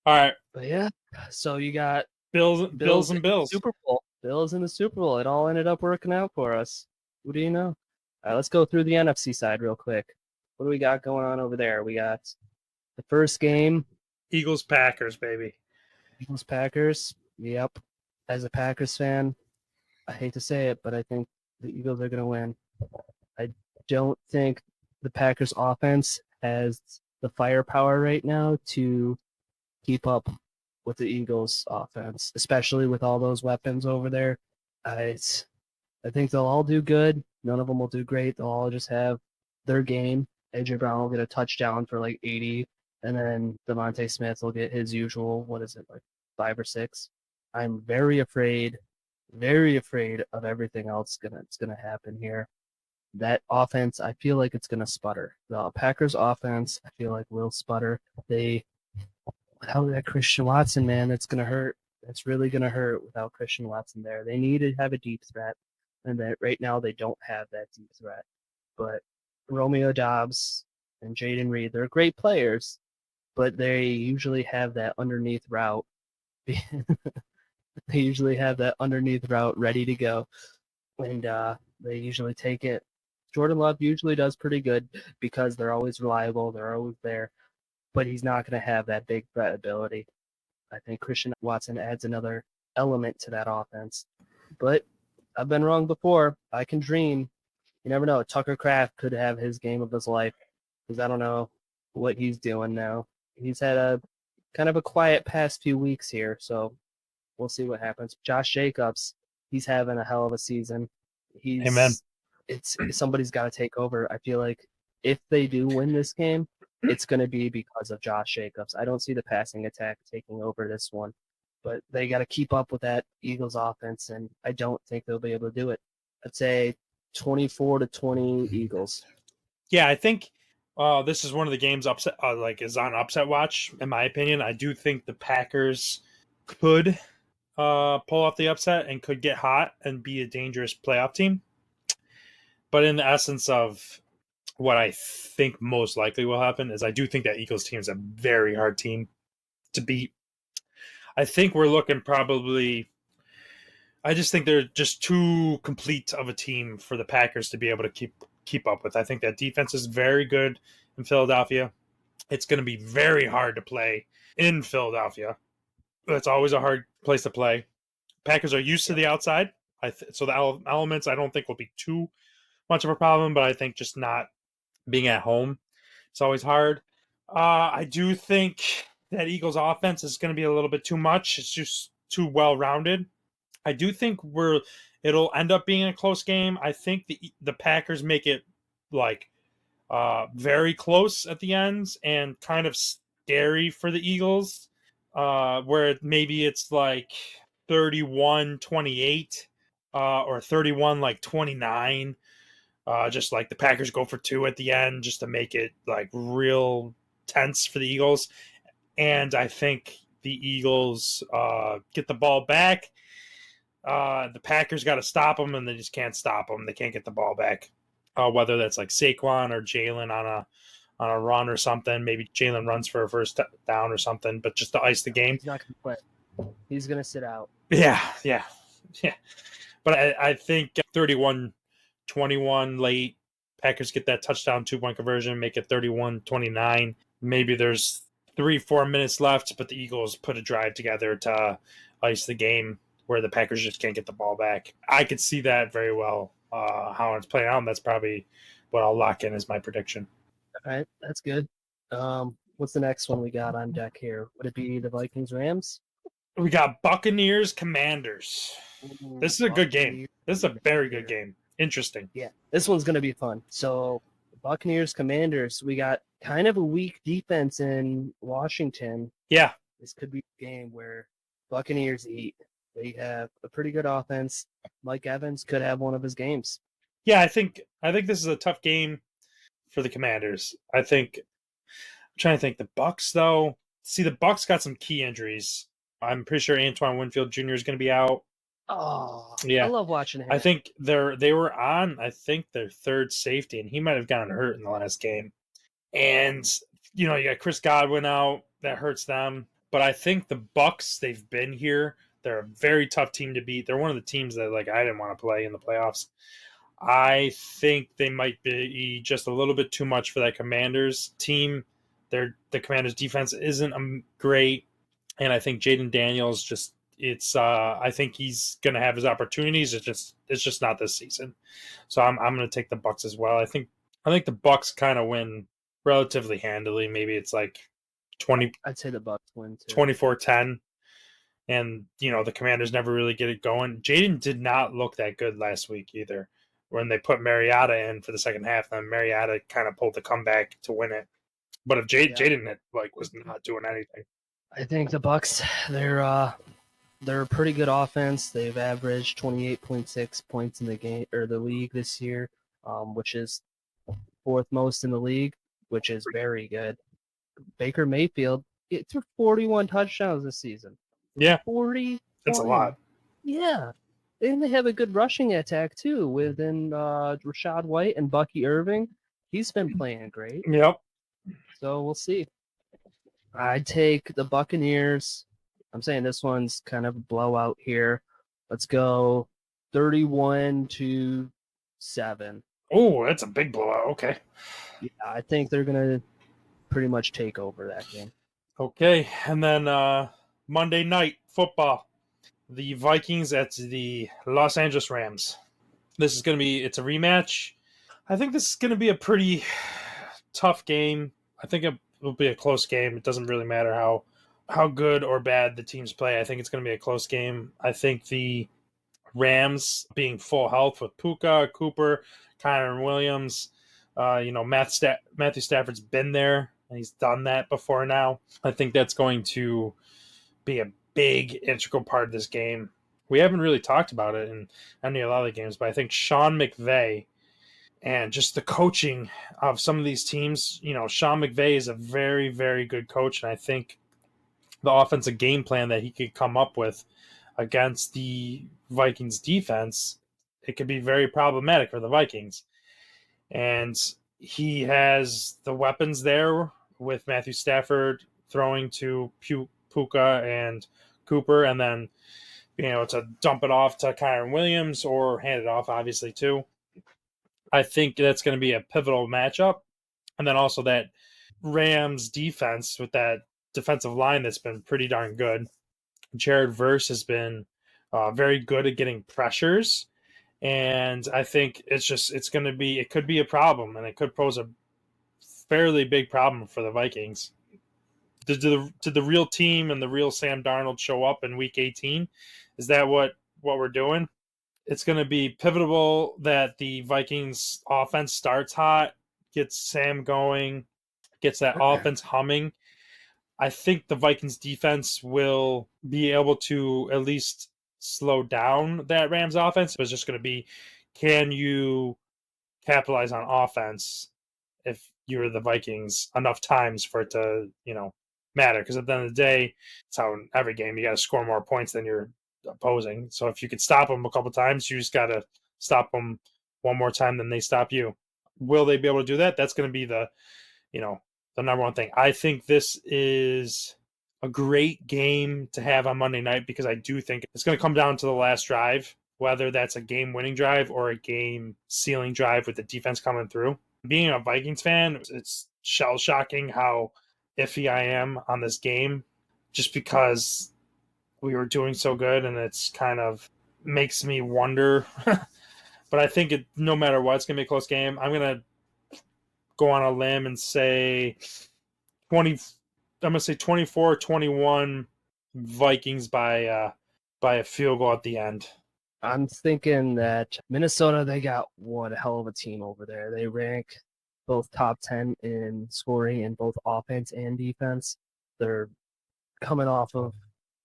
All right. But yeah, so you got Bills and Bills. Super Bowl. Bills in the Super Bowl. It all ended up working out for us. Who do you know? All right, let's go through the NFC side real quick. What do we got going on over there? We got the first game. Eagles Packers, baby. Eagles Packers. Yep. As a Packers fan, I hate to say it, but I think the Eagles are going to win. I don't think the Packers offense has the firepower right now to keep up with the Eagles offense, especially with all those weapons over there. I think they'll all do good. None of them will do great. They'll all just have their game. AJ Brown will get a touchdown for like 80, and then Devontae Smith will get his usual, what is it, like 5 or 6. I'm very afraid of everything else that's gonna happen here. That offense, I feel like it's gonna sputter. The Packers offense, I feel like will sputter. Without that Christian Watson, man, that's gonna hurt. That's really gonna hurt without Christian Watson there. They need to have a deep threat, and that right now they don't have that deep threat. But Romeo Doubs and Jaden Reed, they're great players, but they usually have that underneath route. They usually have that underneath route ready to go, and they usually take it. Jordan Love usually does pretty good because they're always reliable. They're always there, but he's not going to have that big threat ability. I think Christian Watson adds another element to that offense. But I've been wrong before. I can dream. You never know. Tucker Kraft could have his game of his life because I don't know what he's doing now. He's had a kind of a quiet past few weeks here, so we'll see what happens. Josh Jacobs, he's having a hell of a season. Amen. Somebody's got to take over. I feel like if they do win this game, it's going to be because of Josh Jacobs. I don't see the passing attack taking over this one, but they got to keep up with that Eagles offense, and I don't think they'll be able to do it. I'd say 24-20 Eagles. Yeah, I think this is one of the games upset is on upset watch. In my opinion, I do think the Packers could pull off the upset and could get hot and be a dangerous playoff team. But in the essence of what I think most likely will happen is I do think that Eagles team is a very hard team to beat. I think we're looking probably. I just think they're just too complete of a team for the Packers to be able to keep up with. I think that defense is very good in Philadelphia. It's going to be very hard to play in Philadelphia. It's always a hard place to play. Packers are used to the outside, so the elements I don't think will be too much of a problem, but I think just not being at home, it's always hard. I do think that Eagles offense is going to be a little bit too much. It's just too well-rounded. I do think it'll end up being a close game. I think the Packers make it like very close at the ends and kind of scary for the Eagles, where maybe it's like 31-28 or 31-29. Just like the Packers go for 2 at the end just to make it like real tense for the Eagles. And I think the Eagles get the ball back. The Packers got to stop them, and they just can't stop them. They can't get the ball back. Whether that's like Saquon or Jalen on a run or something. Maybe Jalen runs for a first down or something, but just to ice the game. He's not going to play. He's going to sit out. Yeah. But I think 31-21 late. Packers get that touchdown 2-point conversion, make it 31-29. Maybe there's 3-4 minutes left, but the Eagles put a drive together to ice the game where the Packers just can't get the ball back. I could see that very well, how it's playing out, and that's probably what I'll lock in as my prediction. All right, that's good. What's the next one we got on deck here? Would it be the Vikings-Rams? We got Buccaneers Commanders. This is a good game. Buccaneers, This is a very good Commanders. game. Interesting. Yeah, this one's gonna be fun. So Buccaneers, Commanders. We got kind of a weak defense in Washington. Yeah. This could be a game where Buccaneers eat. They have a pretty good offense. Mike Evans could have one of his games. Yeah, I think this is a tough game for the Commanders. I'm trying to think. The Bucks, though. See, the Bucks got some key injuries. I'm pretty sure Antoine Winfield Jr. is going to be out. Oh, I Yeah, love watching him. I think they were on. I think their third safety, and he might have gotten hurt in the last game. And you got Chris Godwin out. That hurts them. But I think the Bucks, they've been here. They're a very tough team to beat. They're one of the teams that I didn't want to play in the playoffs. I think they might be just a little bit too much for that Commanders team. The Commanders defense isn't great, and I think Jaden Daniels just I think he's going to have his opportunities. It's just not this season. So I'm going to take the Bucks as well. I think the Bucks kind of win relatively handily. Maybe it's like 20 I'd say the Bucks win too. 24-10. And the Commanders never really get it going. Jaden did not look that good last week either. When they put Mariota in for the second half, then Mariota kind of pulled the comeback to win it. But if Jaden was not doing anything, I think the Bucks, they're a pretty good offense. They've averaged 28.6 points in the game or the league this year, which is fourth most in the league, which is very good. Baker Mayfield threw 41 touchdowns this season. yeah, 40. that's a lot. Yeah. And they have a good rushing attack too, within Rashad White and Bucky Irving. He's been playing great. Yep. So we'll see. I'd take the Buccaneers. I'm saying this one's kind of a blowout here. Let's go 31-7. Oh, that's a big blowout. Okay. Yeah, I think they're gonna pretty much take over that game. Okay, and then Monday night football, the Vikings at the Los Angeles Rams. This is going to be, it's a rematch. I think this is going to be a pretty tough game. I think it will be a close game. It doesn't really matter how good or bad the teams play. I think it's going to be a close game. I think the Rams being full health with Puka, Cooper, Kyron Williams, Matthew Stafford's been there and he's done that before now. I think that's going to be a big integral part of this game. We haven't really talked about it in any a lot of the games, but I think Sean McVay and just the coaching of some of these teams, Sean McVay is a very, very good coach, and I think the offensive game plan that he could come up with against the Vikings defense, it could be very problematic for the Vikings. And he has the weapons there with Matthew Stafford throwing to Puka and Cooper, and then being able to dump it off to Kyron Williams or hand it off, obviously, too. I think that's going to be a pivotal matchup. And then also that Rams defense with that defensive line that's been pretty darn good. Jared Verse has been very good at getting pressures. And I think it could be a problem, and it could pose a fairly big problem for the Vikings. Did the real team and the real Sam Darnold show up in Week 18? Is that what we're doing? It's going to be pivotal that the Vikings offense starts hot, gets Sam going, gets that offense humming. I think the Vikings defense will be able to at least slow down that Rams offense. It's just going to be, can you capitalize on offense if you're the Vikings enough times for it to, matter? Because at the end of the day, it's how in every game you got to score more points than you're opposing. So if you could stop them a couple times, you just got to stop them one more time than they stop you. Will they be able to do that? That's going to be the number one thing. I think this is a great game to have on Monday night because I do think it's going to come down to the last drive, whether that's a game-winning drive or a game-sealing drive with the defense coming through. Being a Vikings fan, it's shell-shocking how iffy I am on this game just because we were doing so good, and it's kind of makes me wonder. But I think no matter what, it's going to be a close game. I'm going to go on a limb and say 24-21 Vikings by a field goal at the end. I'm thinking that Minnesota, they got one hell of a team over there. They rank both top 10 in scoring in both offense and defense. They're coming off of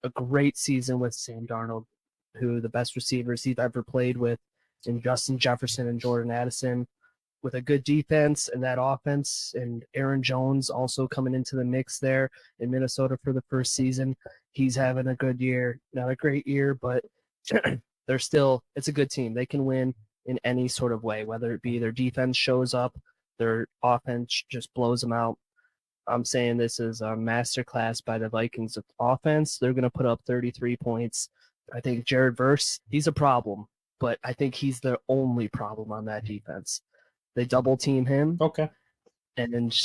a great season with Sam Darnold, who the best receivers he's ever played with in Justin Jefferson and Jordan Addison, with a good defense and that offense, and Aaron Jones also coming into the mix there in Minnesota for the first season. He's having a good year, not a great year, but it's a good team. They can win in any sort of way, whether it be their defense shows up, their offense just blows them out. I'm saying this is a masterclass by the Vikings of offense. They're going to put up 33 points. I think Jared Verse, he's a problem, but I think he's the only problem on that defense. They double team him, Okay. and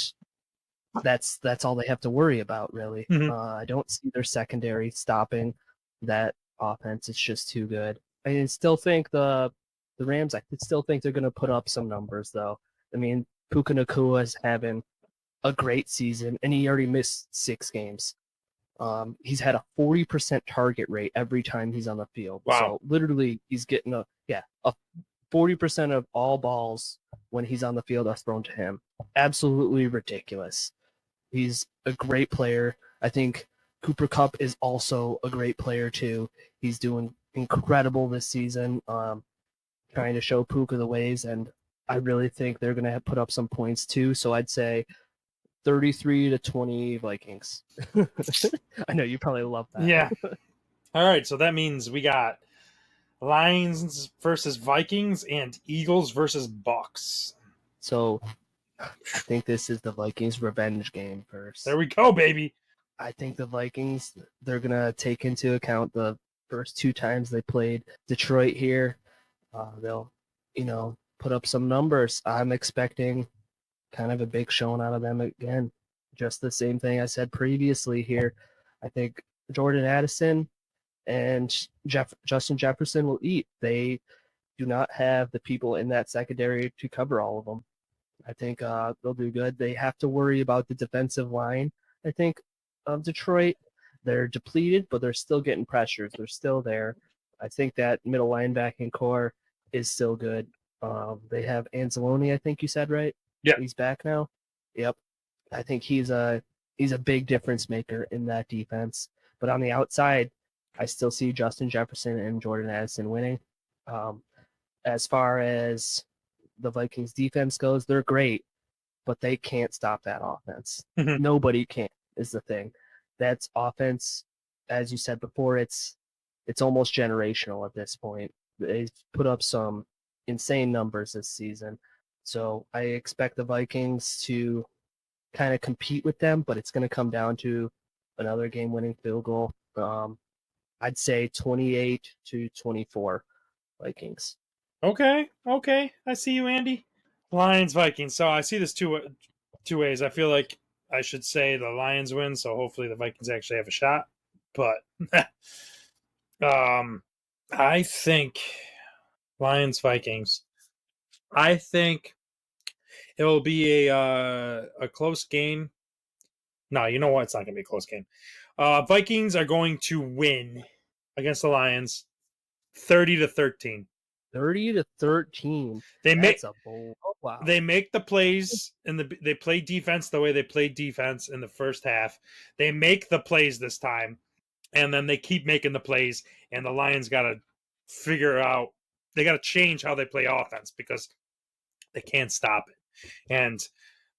that's all they have to worry about, really. Mhm. I don't see their secondary stopping that offense. It's just too good. I still think the Rams, I still think they're going to put up some numbers, though. I mean, Puka Nacua is having a great season, and he already missed 6 games. He's had a 40% target rate every time he's on the field. Wow. So literally, he's getting a 40% of all balls when he's on the field are thrown to him. Absolutely ridiculous. He's a great player. I think Cooper Kupp is also a great player too. He's doing incredible this season, trying to show Puka the ways, and I really think they're going to put up some points too. So I'd say 33-20 Vikings. I know you probably love that. Yeah. All right, so that means we got Lions versus Vikings and Eagles versus Bucks. So I think this is the Vikings' revenge game first. There we go, baby. I think the Vikings, they're going to take into account the first 2 times they played Detroit here. They'll, put up some numbers. I'm expecting kind of a big showing out of them again. Just the same thing I said previously here. I think Jordan Addison and Justin Jefferson will eat. They do not have the people in that secondary to cover all of them. I think they'll do good. They have to worry about the defensive line. I think of Detroit, they're depleted, but they're still getting pressures. They're still there. I think that middle linebacking core is still good. They have Anzalone, I think you said, right? Yeah. He's back now. Yep. I think he's a big difference maker in that defense. But on the outside, I still see Justin Jefferson and Jordan Addison winning. As far as the Vikings defense goes, they're great, but they can't stop that offense. Mhm. Nobody can is the thing. That's offense, as you said before, it's almost generational at this point. They've put up some insane numbers this season. So I expect the Vikings to kind of compete with them, but it's going to come down to another game-winning field goal. I'd say 28-24 Vikings. Okay. I see you, Andy. Lions, Vikings. So I see this two ways. I feel like I should say the Lions win, so hopefully the Vikings actually have a shot. But I think Lions, Vikings. I think it will be a close game. No, you know what? It's not going to be a close game. Vikings are going to win against the Lions 30-13. 30-13. That's a bold. Oh, wow. They make the plays and they play defense the way they played defense in the first half. They make the plays this time, and then they keep making the plays, and the Lions got to figure out, they got to change how they play offense because they can't stop it. And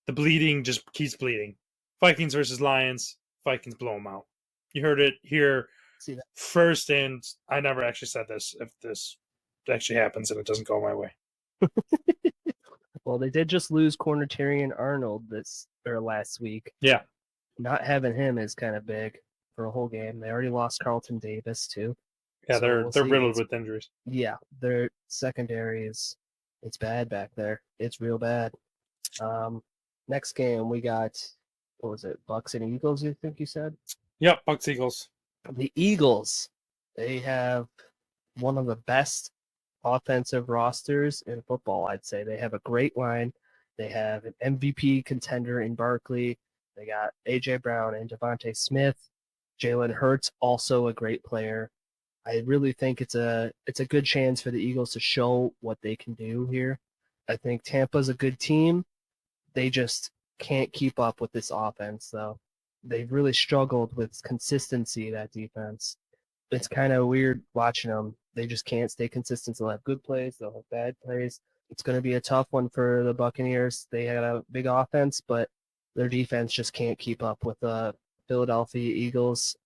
the bleeding just keeps bleeding. Vikings versus Lions. Vikings blow them out. You heard it here first, and I never actually said this. If this actually happens and it doesn't go my way. Well, they did just lose corner Arnold last week. Yeah. Not having him is kind of big for a whole game. They already lost Carlton Davis too. Yeah, so they're riddled with injuries. Yeah, their secondary it's bad back there. It's real bad. Next game we got, what was it, Bucks and Eagles, you think you said? Yep, Bucks Eagles. The Eagles, they have one of the best offensive rosters in football, I'd say. They have a great line. They have an MVP contender in Barkley. They got A.J. Brown and Devontae Smith. Jalen Hurts, also a great player. I really think it's a good chance for the Eagles to show what they can do here. I think Tampa's a good team. They just can't keep up with this offense, though. They've really struggled with consistency, that defense. It's kind of weird watching them. They just can't stay consistent. They'll have good plays, they'll have bad plays. It's going to be a tough one for the Buccaneers. They had a big offense, but their defense just can't keep up with the Philadelphia Eagles.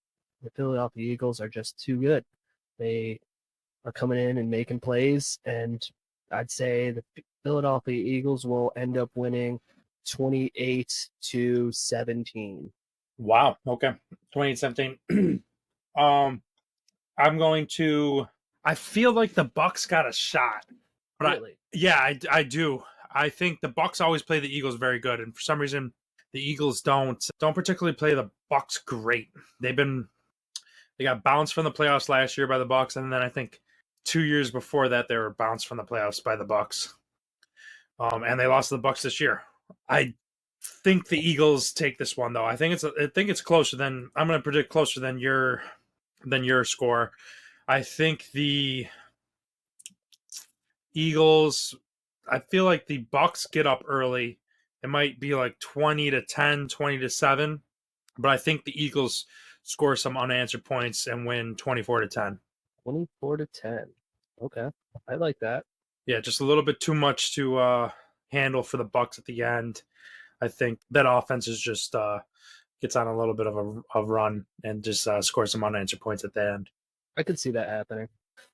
The Philadelphia Eagles are just too good. They are coming in and making plays, and I'd say the Philadelphia Eagles will end up winning 28-17. Wow. Okay. 2017. I'm going to. I feel like the Bucks got a shot, but Really? I do. I think the Bucks always play the Eagles very good, and for some reason, the Eagles don't particularly play the Bucks great. They got bounced from the playoffs last year by the Bucks, and then I think 2 years before that they were bounced from the playoffs by the Bucks. And they lost to the Bucks this year. I think the Eagles take this one though. I think it's closer than I'm going to predict closer than your score. I think the Eagles. I feel like the Bucks get up early. It might be like 20-10, 20-7, but I think the Eagles score some unanswered points and win 24-10. 24-10. Okay, I like that. Yeah, just a little bit too much to handle for the Bucks at the end. I think that offense is just gets on a little bit of a run and just scores some unanswered points at the end. I could see that happening.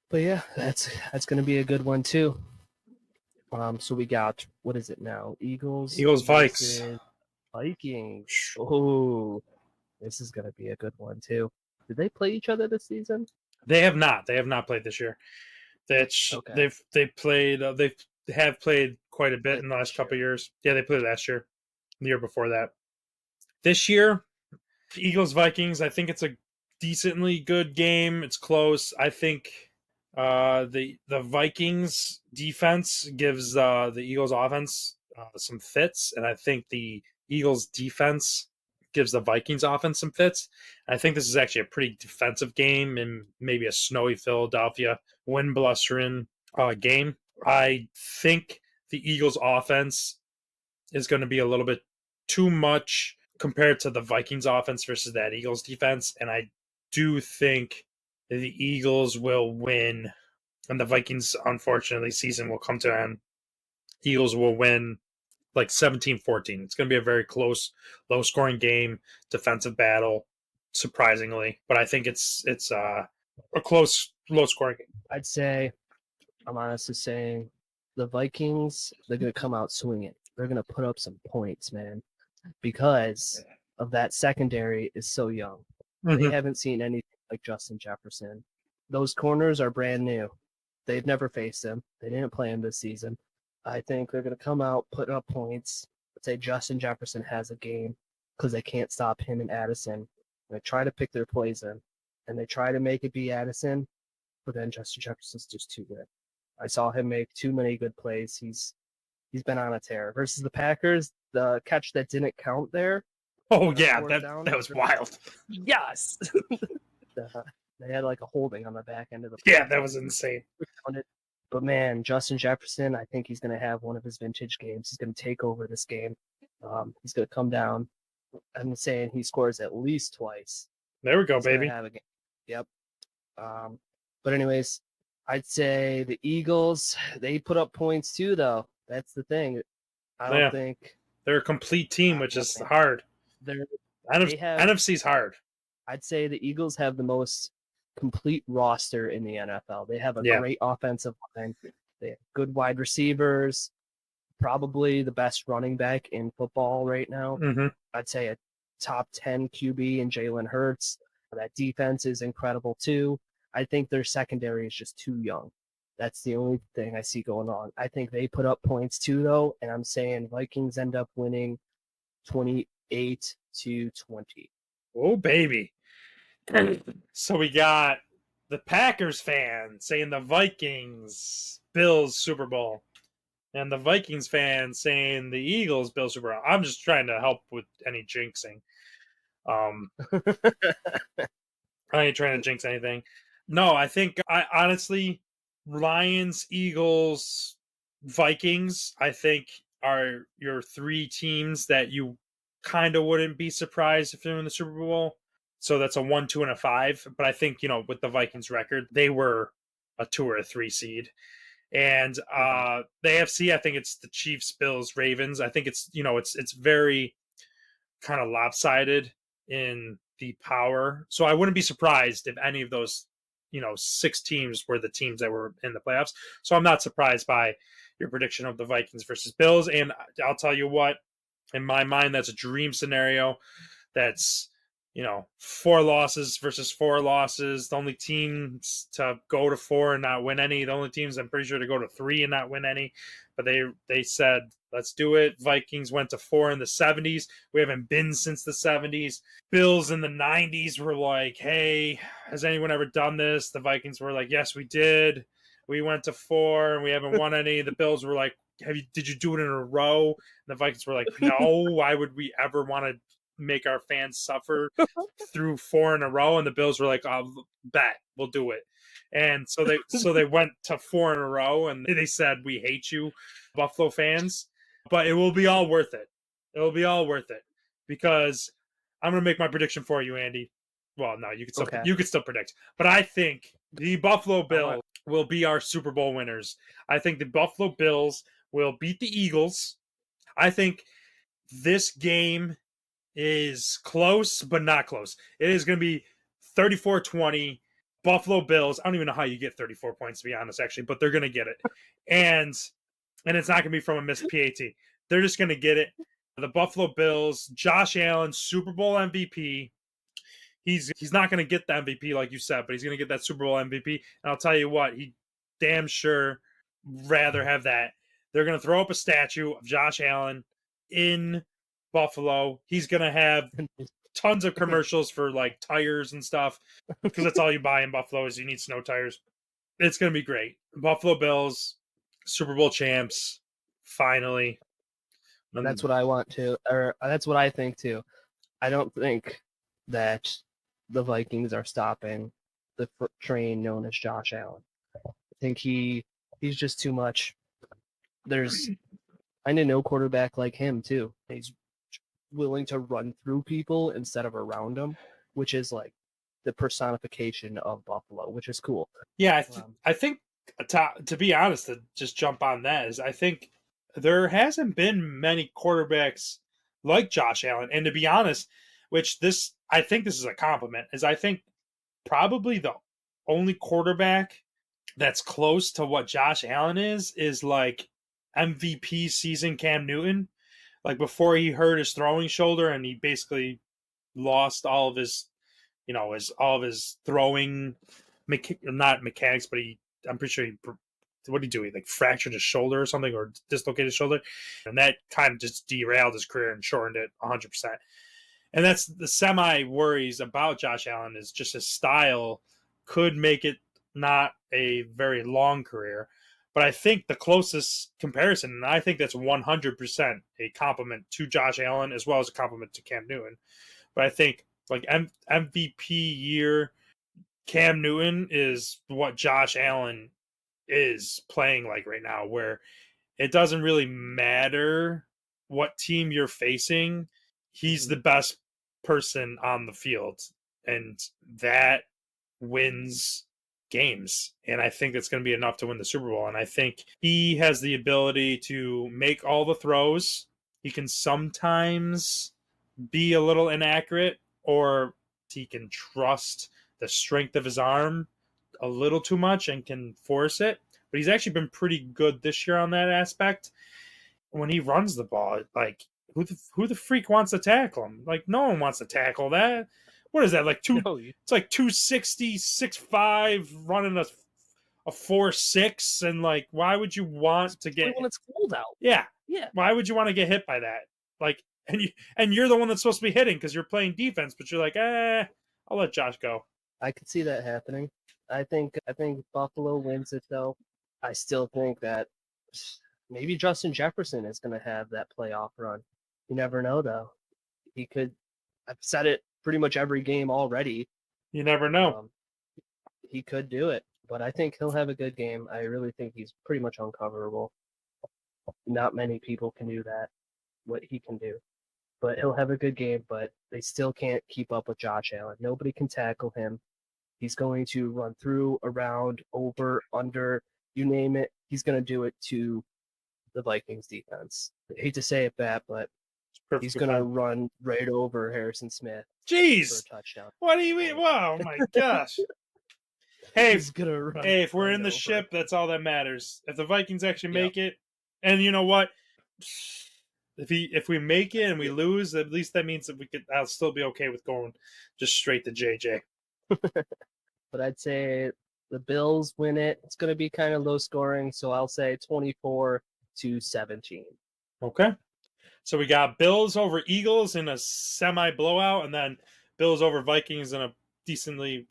But yeah, that's going to be a good one too. So we got, what is it now? Eagles Vikes. Vikings. Oh, this is going to be a good one too. Did they play each other this season? They have not. They have not played this year. Okay. They've played. They have played quite a bit in the last couple of years. Yeah, they played last year, the year before that. This year, Eagles Vikings. I think it's a decently good game. It's close. I think the Vikings defense gives the Eagles offense some fits, and I think the Eagles defense gives the Vikings offense some fits. I think this is actually a pretty defensive game and maybe a snowy Philadelphia wind blustering game. I think the Eagles offense is going to be a little bit too much compared to the Vikings offense versus that Eagles defense, and I do think the Eagles will win, and the Vikings, unfortunately, season will come to an end. Eagles will win like 17-14. It's going to be a very close, low-scoring game, defensive battle, surprisingly. But I think it's a close, low-scoring game. I'd say, I'm honestly saying, the Vikings, they're going to come out swinging. They're going to put up some points, man, because of that secondary is so young. They haven't seen anything like Justin Jefferson. Those corners are brand new. They've never faced him. They didn't play him this season. I think they're going to come out, put up points. Let's say Justin Jefferson has a game because they can't stop him and Addison. They try to pick their poison, and they try to make it be Addison, but then Justin Jefferson's just too good. I saw him make too many good plays. He's been on a tear. Versus the Packers, the catch that didn't count there. Oh yeah, that was wild. Yes. They had like a holding on the back end of the play. Yeah, that was insane. But man, Justin Jefferson, I think he's going to have one of his vintage games. He's going to take over this game. He's going to come down. I'm saying he scores at least twice. There we go, baby. Have a game. Yep. But anyways, I'd say the Eagles, they put up points too, though. That's the thing. I don't think they're a complete team, which is hard. NFC's hard. I'd say the Eagles have the most complete roster in the NFL. They have a great offensive line. They have good wide receivers, probably the best running back in football right now. I'd say a top 10 QB in Jalen Hurts. That defense is incredible too. I think their secondary is just too young. That's the only thing I see going on. I think they put up points too, though, and I'm saying Vikings end up winning 28-20. Oh, baby. So we got the Packers fan saying the Vikings, Bills Super Bowl, and the Vikings fan saying the Eagles, Bills Super Bowl. I'm just trying to help with any jinxing. I ain't trying to jinx anything. No, I think I honestly, Lions, Eagles, Vikings, I think are your three teams that you kind of wouldn't be surprised if they're in the Super Bowl. So that's a 1, 2, and a 5. But I think, with the Vikings record, they were a 2 or a 3 seed. And the AFC, I think it's the Chiefs, Bills, Ravens. I think it's very kind of lopsided in the power. So I wouldn't be surprised if any of those, 6 teams were the teams that were in the playoffs. So I'm not surprised by your prediction of the Vikings versus Bills. And I'll tell you what, in my mind, that's a dream scenario. That's 4 losses versus 4 losses. The only teams to go to 4 and not win any. The only teams I'm pretty sure to go to 3 and not win any. But they said, let's do it. Vikings went to 4 in the 70s. We haven't been since the 70s. Bills in the 90s were like, hey, has anyone ever done this? The Vikings were like, yes, we did. We went to 4 and we haven't won any. The Bills were like, did you do it in a row? And the Vikings were like, no, why would we ever want to make our fans suffer through 4 in a row? And the Bills were like, oh, bet we'll do it. And so they went to 4 in a row, and they said, we hate you, Buffalo fans, but it will be all worth it. It will be all worth it, because I'm going to make my prediction for you, Andy. Well, no, you could still predict, but I think the Buffalo Bills will be our Super Bowl winners. I think the Buffalo Bills will beat the Eagles. I think this game is close, but not close. It is going to be 34-20 Buffalo Bills. I don't even know how you get 34 points, to be honest, actually, but they're going to get it. And it's not going to be from a missed PAT. They're just going to get it. The Buffalo Bills, Josh Allen, Super Bowl MVP. He's not going to get the MVP like you said, but he's going to get that Super Bowl MVP. And I'll tell you what, he damn sure rather have that. They're going to throw up a statue of Josh Allen in Buffalo. He's going to have tons of commercials for like tires and stuff, because that's all you buy in Buffalo is you need snow tires. It's going to be great. Buffalo Bills, Super Bowl champs, finally. That's what I want to, or that's what I think too. I don't think that the Vikings are stopping the train known as Josh Allen. I think he's just too much. I need no quarterback like him too. He's willing to run through people instead of around them, which is like the personification of Buffalo, which is cool. Yeah, I think to be honest, to just jump on that, is I think there hasn't been many quarterbacks like Josh Allen. And to be honest, I think this is a compliment, is I think probably the only quarterback that's close to what Josh Allen is like MVP season Cam Newton. Like before he hurt his throwing shoulder and he basically lost all of his, all of his throwing, not mechanics, but I'm pretty sure what did he do? He like fractured his shoulder or something, or dislocated his shoulder, and that kind of just derailed his career and shortened it 100%. And that's the semi worries about Josh Allen, is just his style could make it not a very long career. But I think the closest comparison, and I think that's 100% a compliment to Josh Allen as well as a compliment to Cam Newton. But I think like MVP year, Cam Newton is what Josh Allen is playing like right now, where it doesn't really matter what team you're facing. He's the best person on the field, and that wins games. And I think it's going to be enough to win the Super Bowl. And I think he has the ability to make all the throws. He can sometimes be a little inaccurate, or he can trust the strength of his arm a little too much and can force it. But he's actually been pretty good this year on that aspect. When he runs the ball, like who the freak wants to tackle him? Like no one wants to tackle that. What is that, like it's like 260, 6'5", running a 4.6, and like why would you want to get when it's cold out? Yeah. Yeah. Why would you want to get hit by that? Like, and you're the one that's supposed to be hitting because you're playing defense, but you're like, I'll let Josh go. I could see that happening. I think Buffalo wins it though. I still think that maybe Justin Jefferson is going to have that playoff run. You never know though. He could. I've said it pretty much every game already. You never know. He could do it, but I think he'll have a good game. I really think he's pretty much uncoverable. Not many people can do that, what he can do. But he'll have a good game, but they still can't keep up with Josh Allen. Nobody can tackle him. He's going to run through, around, over, under, you name it. He's going to do it to the Vikings defense. I hate to say it, Bat, but he's going to run right over Harrison Smith for a Jeez, touchdown. what do you mean? Wow, my gosh. Hey, He's gonna run if we're right in the over. ship, that's all that matters. If the Vikings actually make it, and you know what? If we make it and we lose, at least that means that I'll still be okay with going just straight to JJ. But I'd say the Bills win it. It's going to be kind of low scoring, so I'll say 24-17. Okay. So we got Bills over Eagles in a semi blowout, and then Bills over Vikings in a decently,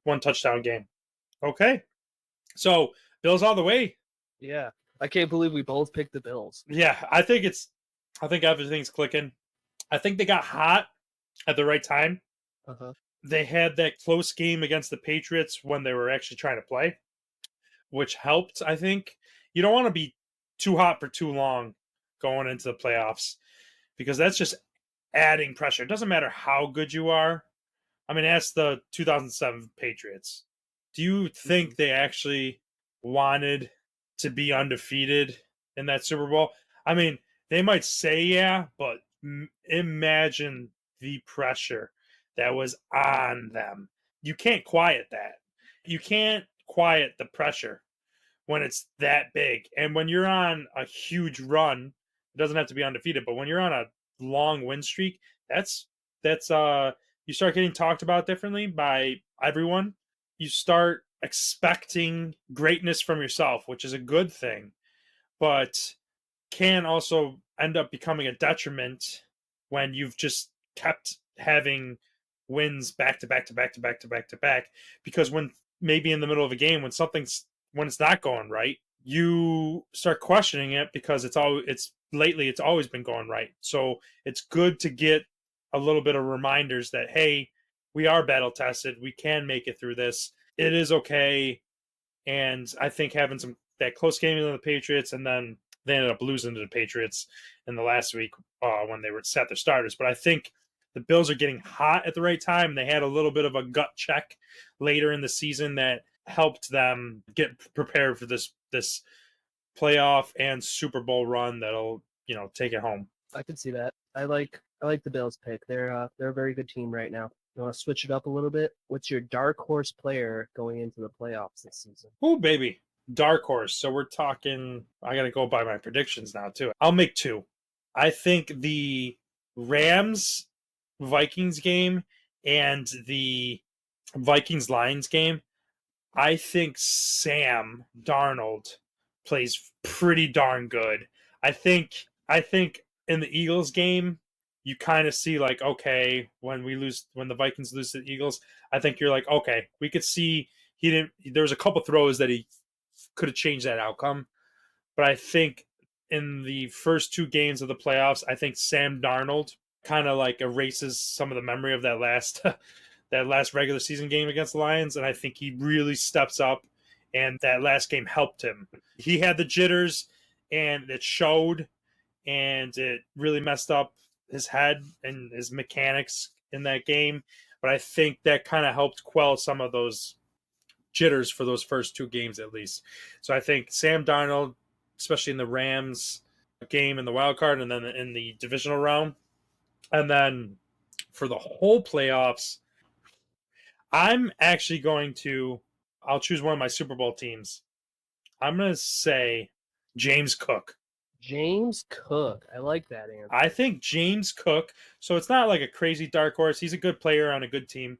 one touchdown game. Okay. So Bills all the way. Yeah. I can't believe we both picked the Bills. Yeah, I think everything's clicking. I think they got hot at the right time. Uh-huh. They had that close game against the Patriots when they were actually trying to play, which helped, I think. You don't want to be too hot for too long going into the playoffs because that's just adding pressure. It doesn't matter how good you are. I mean, ask the 2007 Patriots. Do you think they actually wanted to be undefeated in that Super Bowl? I mean, they might say yeah, but imagine the pressure that was on them. You can't quiet that. You can't quiet the pressure when it's that big. And when you're on a huge run, it doesn't have to be undefeated, but when you're on a long win streak, that's you start getting talked about differently by everyone. You start expecting greatness from yourself, which is a good thing, but can also end up becoming a detriment when you've just kept having wins back to back to back to back to back to back. Because when maybe in the middle of a game, when it's not going right, you start questioning it because it's always been going right. So it's good to get a little bit of reminders that, hey, we are battle tested. We can make it through this. It is okay. And I think having that close game in the Patriots, and then they ended up losing to the Patriots in the last week when they sat their starters. But I think the Bills are getting hot at the right time. They had a little bit of a gut check later in the season that helped them get prepared for this playoff and Super Bowl run that'll take it home. I can see that. I like the Bills pick. They're a very good team right now. You want to switch it up a little bit? What's your dark horse player going into the playoffs this season? Oh, baby. Dark horse. So we're talking, I got to go by my predictions now, too. I'll make two. I think the Rams Vikings game and the Vikings Lions game, I think Sam Darnold plays pretty darn good. I think in the Eagles game, you kind of see like, okay, when the Vikings lose to the Eagles, I think you're like, okay, we could see there was a couple throws that he could have changed that outcome. But I think in the first two games of the playoffs, I think Sam Darnold kind of like erases some of the memory of that last regular season game against the Lions. And I think he really steps up, and that last game helped him. He had the jitters and it showed, and it really messed up his head and his mechanics in that game. But I think that kind of helped quell some of those jitters for those first two games at least. So I think Sam Darnold, especially in the Rams game in the wild card and then in the divisional round, and then for the whole playoffs, I'm actually I'll choose one of my Super Bowl teams. I'm going to say James Cook. James Cook. I like that answer. I think James Cook, so it's not like a crazy dark horse. He's a good player on a good team.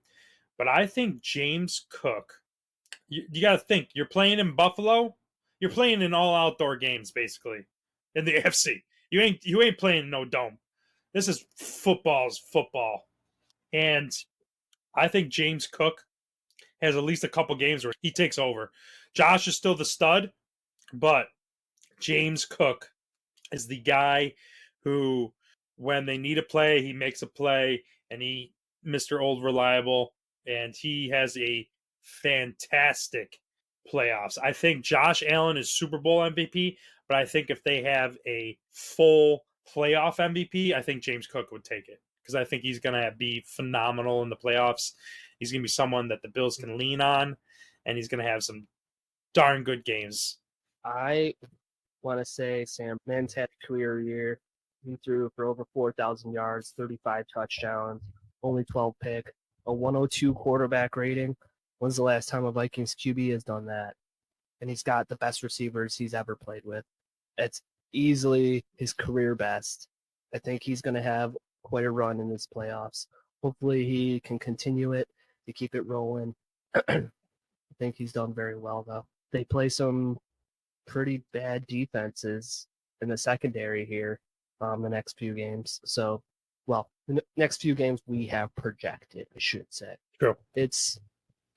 But I think James Cook, you got to think, you're playing in Buffalo. You're playing in all outdoor games, basically, in the AFC. You ain't playing no dome. This is football's football. And I think James Cook has at least a couple games where he takes over. Josh is still the stud, but James Cook is the guy who when they need a play, he makes a play, and he Mr. Old Reliable, and he has a fantastic playoffs. I think Josh Allen is Super Bowl MVP, but I think if they have a full playoff MVP, I think James Cook would take it because I think he's going to be phenomenal in the playoffs. He's going to be someone that the Bills can lean on, and he's going to have some darn good games. I want to say Sam Man's had a career year. He threw for over 4,000 yards, 35 touchdowns, only 12 pick, a 102 quarterback rating. When's the last time a Vikings QB has done that? And he's got the best receivers he's ever played with. It's easily his career best. I think he's going to have quite a run in this playoffs. Hopefully he can continue it to keep it rolling. I think he's done very well, though. They play some pretty bad defenses in the secondary here the next few games. So, well, the next few games we have projected, I should say. True. It's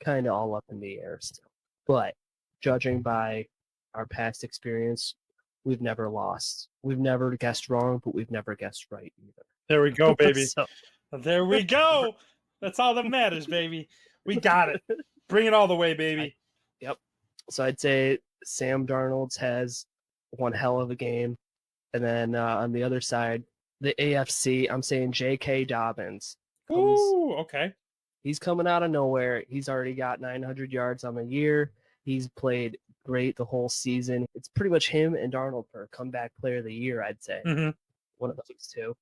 kind of all up in the air still. But judging by our past experience, we've never lost. We've never guessed wrong, but we've never guessed right either. There we go, baby. So, there we go. That's all that matters, baby. We got it. Bring it all the way, baby. Yep. So I'd say Sam Darnold has one hell of a game. And then on the other side, the AFC, I'm saying J.K. Dobbins. Ooh, okay. He's coming out of nowhere. He's already got 900 yards on the year. He's played great the whole season. It's pretty much him and Darnold for comeback player of the year, I'd say. Mm-hmm. One of those two.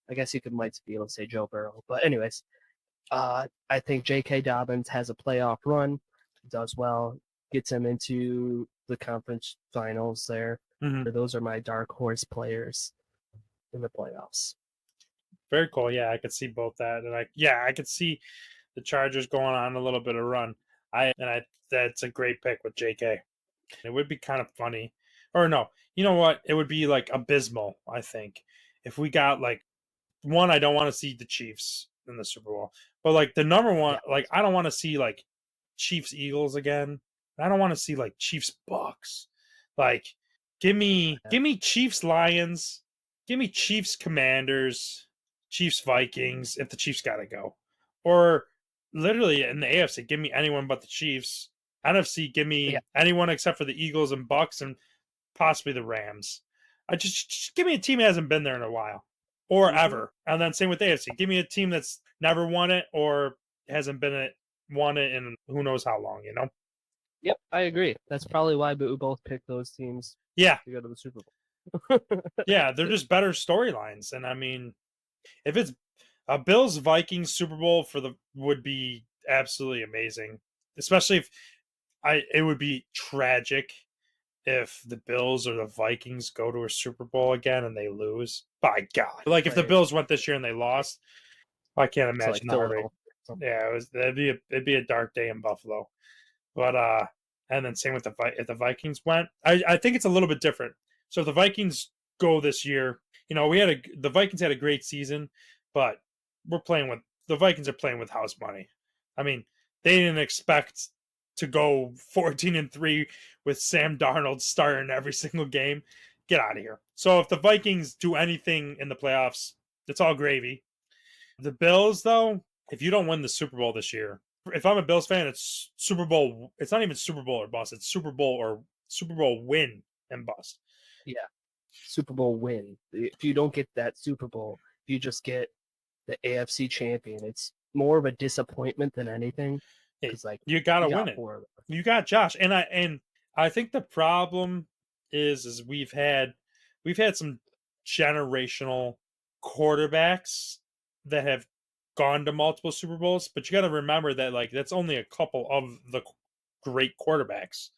I guess you might be able to say Joe Burrow. But anyways, I think J.K. Dobbins has a playoff run, does well, gets him into the conference finals there. Mm-hmm. Those are my dark horse players in the playoffs. Very cool. Yeah, I could see both that, and I could see the Chargers going on a little bit of run. That's a great pick with JK. It would be kind of funny, or no, you know what? It would be like abysmal. I think if we got like one, I don't want to see the Chiefs in the Super Bowl, but like the number one, like I don't want to see like Chiefs Eagles again. I don't want to see like Chiefs Bucks. Like give me Chiefs Lions, give me Chiefs Commanders, Chiefs Vikings if the Chiefs got to go, or literally in the AFC, give me anyone but the Chiefs. NFC, give me anyone except for the Eagles and Bucks and possibly the Rams. I just give me a team that hasn't been there in a while or ever. And then same with the AFC. Give me a team that's never won it or hasn't won it in who knows how long, you know? Yep, I agree. That's probably why we both picked those teams to go to the Super Bowl. Yeah, they're just better storylines. And I mean, if it's a Bills Vikings Super Bowl would be absolutely amazing. Especially if it would be tragic if the Bills or the Vikings go to a Super Bowl again and they lose. By God. Like if the Bills went this year and they lost, I can't imagine that. Yeah, it'd be a dark day in Buffalo. But and then same with if the Vikings went. I think it's a little bit different. So if the Vikings go this year, you know, the Vikings had a great season, but the Vikings are playing with house money. I mean, they didn't expect to go 14-3 with Sam Darnold starting every single game. Get out of here. So if the Vikings do anything in the playoffs, it's all gravy. The Bills, though, if you don't win the Super Bowl this year, if I'm a Bills fan, it's Super Bowl. It's not even Super Bowl or bust. It's Super Bowl win and bust. Yeah, Super Bowl win. If you don't get that Super Bowl, if you just get the AFC champion, it's more of a disappointment than anything. It's like you gotta win it. You got Josh, and I think the problem is we've had some generational quarterbacks that have gone to multiple Super Bowls, but you got to remember that like that's only a couple of the great quarterbacks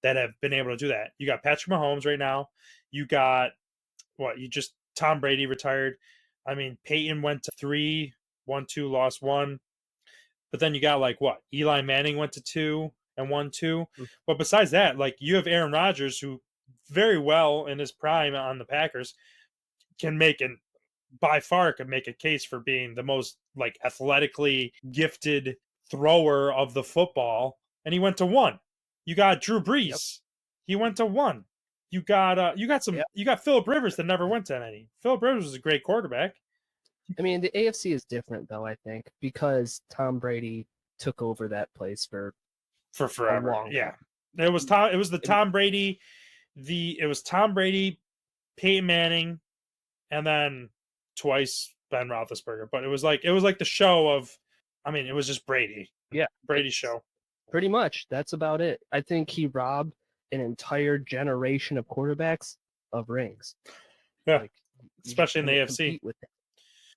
that have been able to do that. You got Patrick Mahomes right now. You got Tom Brady retired. I mean, Peyton went to 3, won 2, lost 1. But then you got like Eli Manning went to 2 and won 2. But besides that, like you have Aaron Rodgers, who very well in his prime on the Packers by far could make a case for being the most like athletically gifted thrower of the football. And he went to 1. You got Drew Brees. He went to 1. You got Phillip Rivers that never went to any. Phillip Rivers was a great quarterback. I mean, the AFC is different though, I think, because Tom Brady took over that place for forever. long Yeah. time. It was Tom Brady, Peyton Manning, and then twice Ben Roethlisberger. But it was like the show of, I mean, it was just Brady. Yeah. Brady's show. Pretty much. That's about it. I think he robbed an entire generation of quarterbacks of rings. Yeah. Like, especially in the AFC. With it.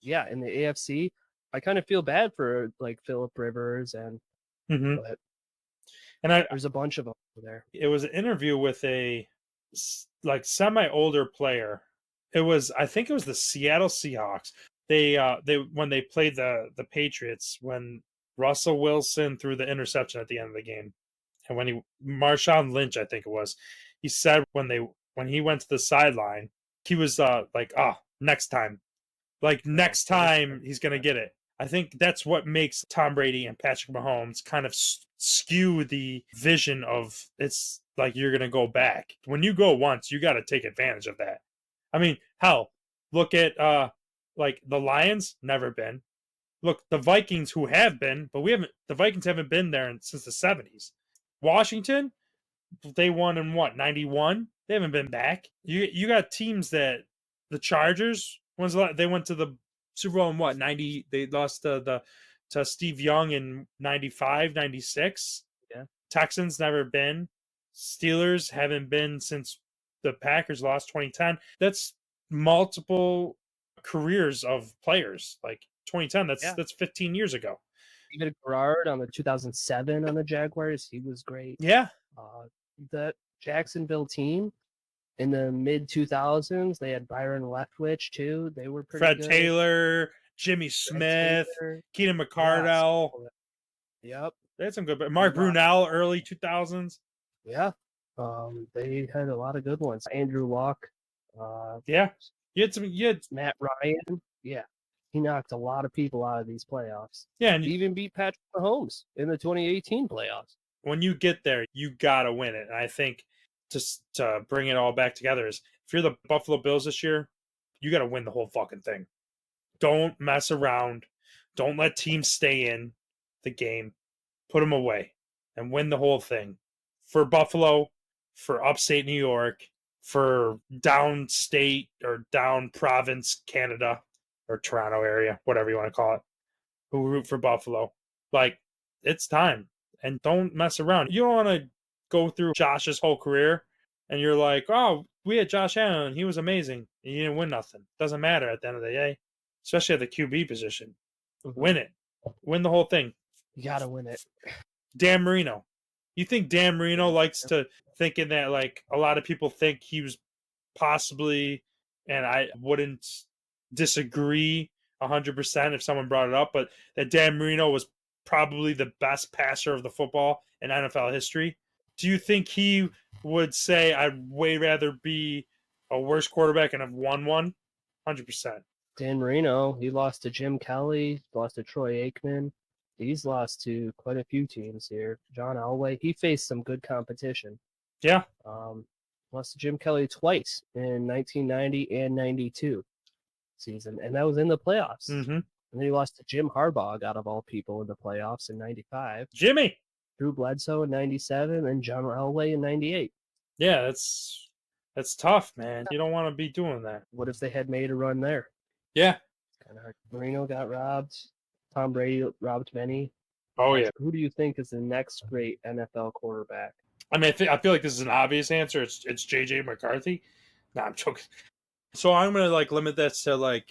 Yeah, in the AFC, I kind of feel bad for like Phillip Rivers and but there's a bunch of them there. It was an interview with a like semi-older player. I think it was the Seattle Seahawks. They when they played the Patriots, when Russell Wilson threw the interception at the end of the game, and when Marshawn Lynch, I think it was, he said when he went to the sideline, he was like, next time. Like next time he's going to get it. I think that's what makes Tom Brady and Patrick Mahomes kind of skew the vision of it's like you're going to go back. When you go once, you got to take advantage of that. I mean, hell, look at like the Lions, never been. Look, the Vikings who have been, but the Vikings haven't been there since the 70s. Washington, they won in what, 91? They haven't been back. You got teams that the Chargers, they went to the Super Bowl in what, 90? They lost to Steve Young in 95, 96. Yeah. Texans never been. Steelers haven't been since the Packers lost 2010. That's multiple careers of players. Like 2010, that's 15 years ago. Even Garrard on the 2007 on the Jaguars, he was great. Yeah. That Jacksonville team in the mid 2000s, they had Byron Leftwich too. They were pretty good. Fred Taylor, Jimmy Smith, Keenan McCardell. Yep. They had some good, but Mark Brunell, early 2000s. Yeah. They had a lot of good ones. Andrew Luck. Yeah. You had Matt Ryan. Yeah. He knocked a lot of people out of these playoffs. Yeah. And he even beat Patrick Mahomes in the 2018 playoffs. When you get there, you got to win it. And I think just to bring it all back together is if you're the Buffalo Bills this year, you got to win the whole fucking thing. Don't mess around. Don't let teams stay in the game. Put them away and win the whole thing. For Buffalo, for upstate New York, for downstate or down province Canada or Toronto area, whatever you want to call it, who root for Buffalo. Like, it's time. And don't mess around. You don't want to go through Josh's whole career and you're like, oh, we had Josh Allen. He was amazing. And you didn't win nothing. Doesn't matter at the end of the day, especially at the QB position. Mm-hmm. Win it. Win the whole thing. You got to win it. Dan Marino. You think Dan Marino likes to thinking that, like, a lot of people think he was possibly, and I wouldn't disagree 100% if someone brought it up, but that Dan Marino was probably the best passer of the football in NFL history. Do you think he would say, I'd way rather be a worse quarterback and have won one? 100%. Dan Marino, he lost to Jim Kelly, lost to Troy Aikman. He's lost to quite a few teams here. John Elway, he faced some good competition. Yeah. Lost to Jim Kelly twice in 1990 and 92 season, and that was in the playoffs. Mm-hmm. And then he lost to Jim Harbaugh, out of all people, in the playoffs in 95. Jimmy! Drew Bledsoe in 97 and John Elway in 98. Yeah, that's tough, man. You don't want to be doing that. What if they had made a run there? Yeah. Kind of hard. Marino got robbed. Tom Brady robbed many. Oh, yeah. Who do you think is the next great NFL quarterback? I mean, I feel like this is an obvious answer. It's J.J. McCarthy. Nah, I'm joking. So I'm going to, limit this to,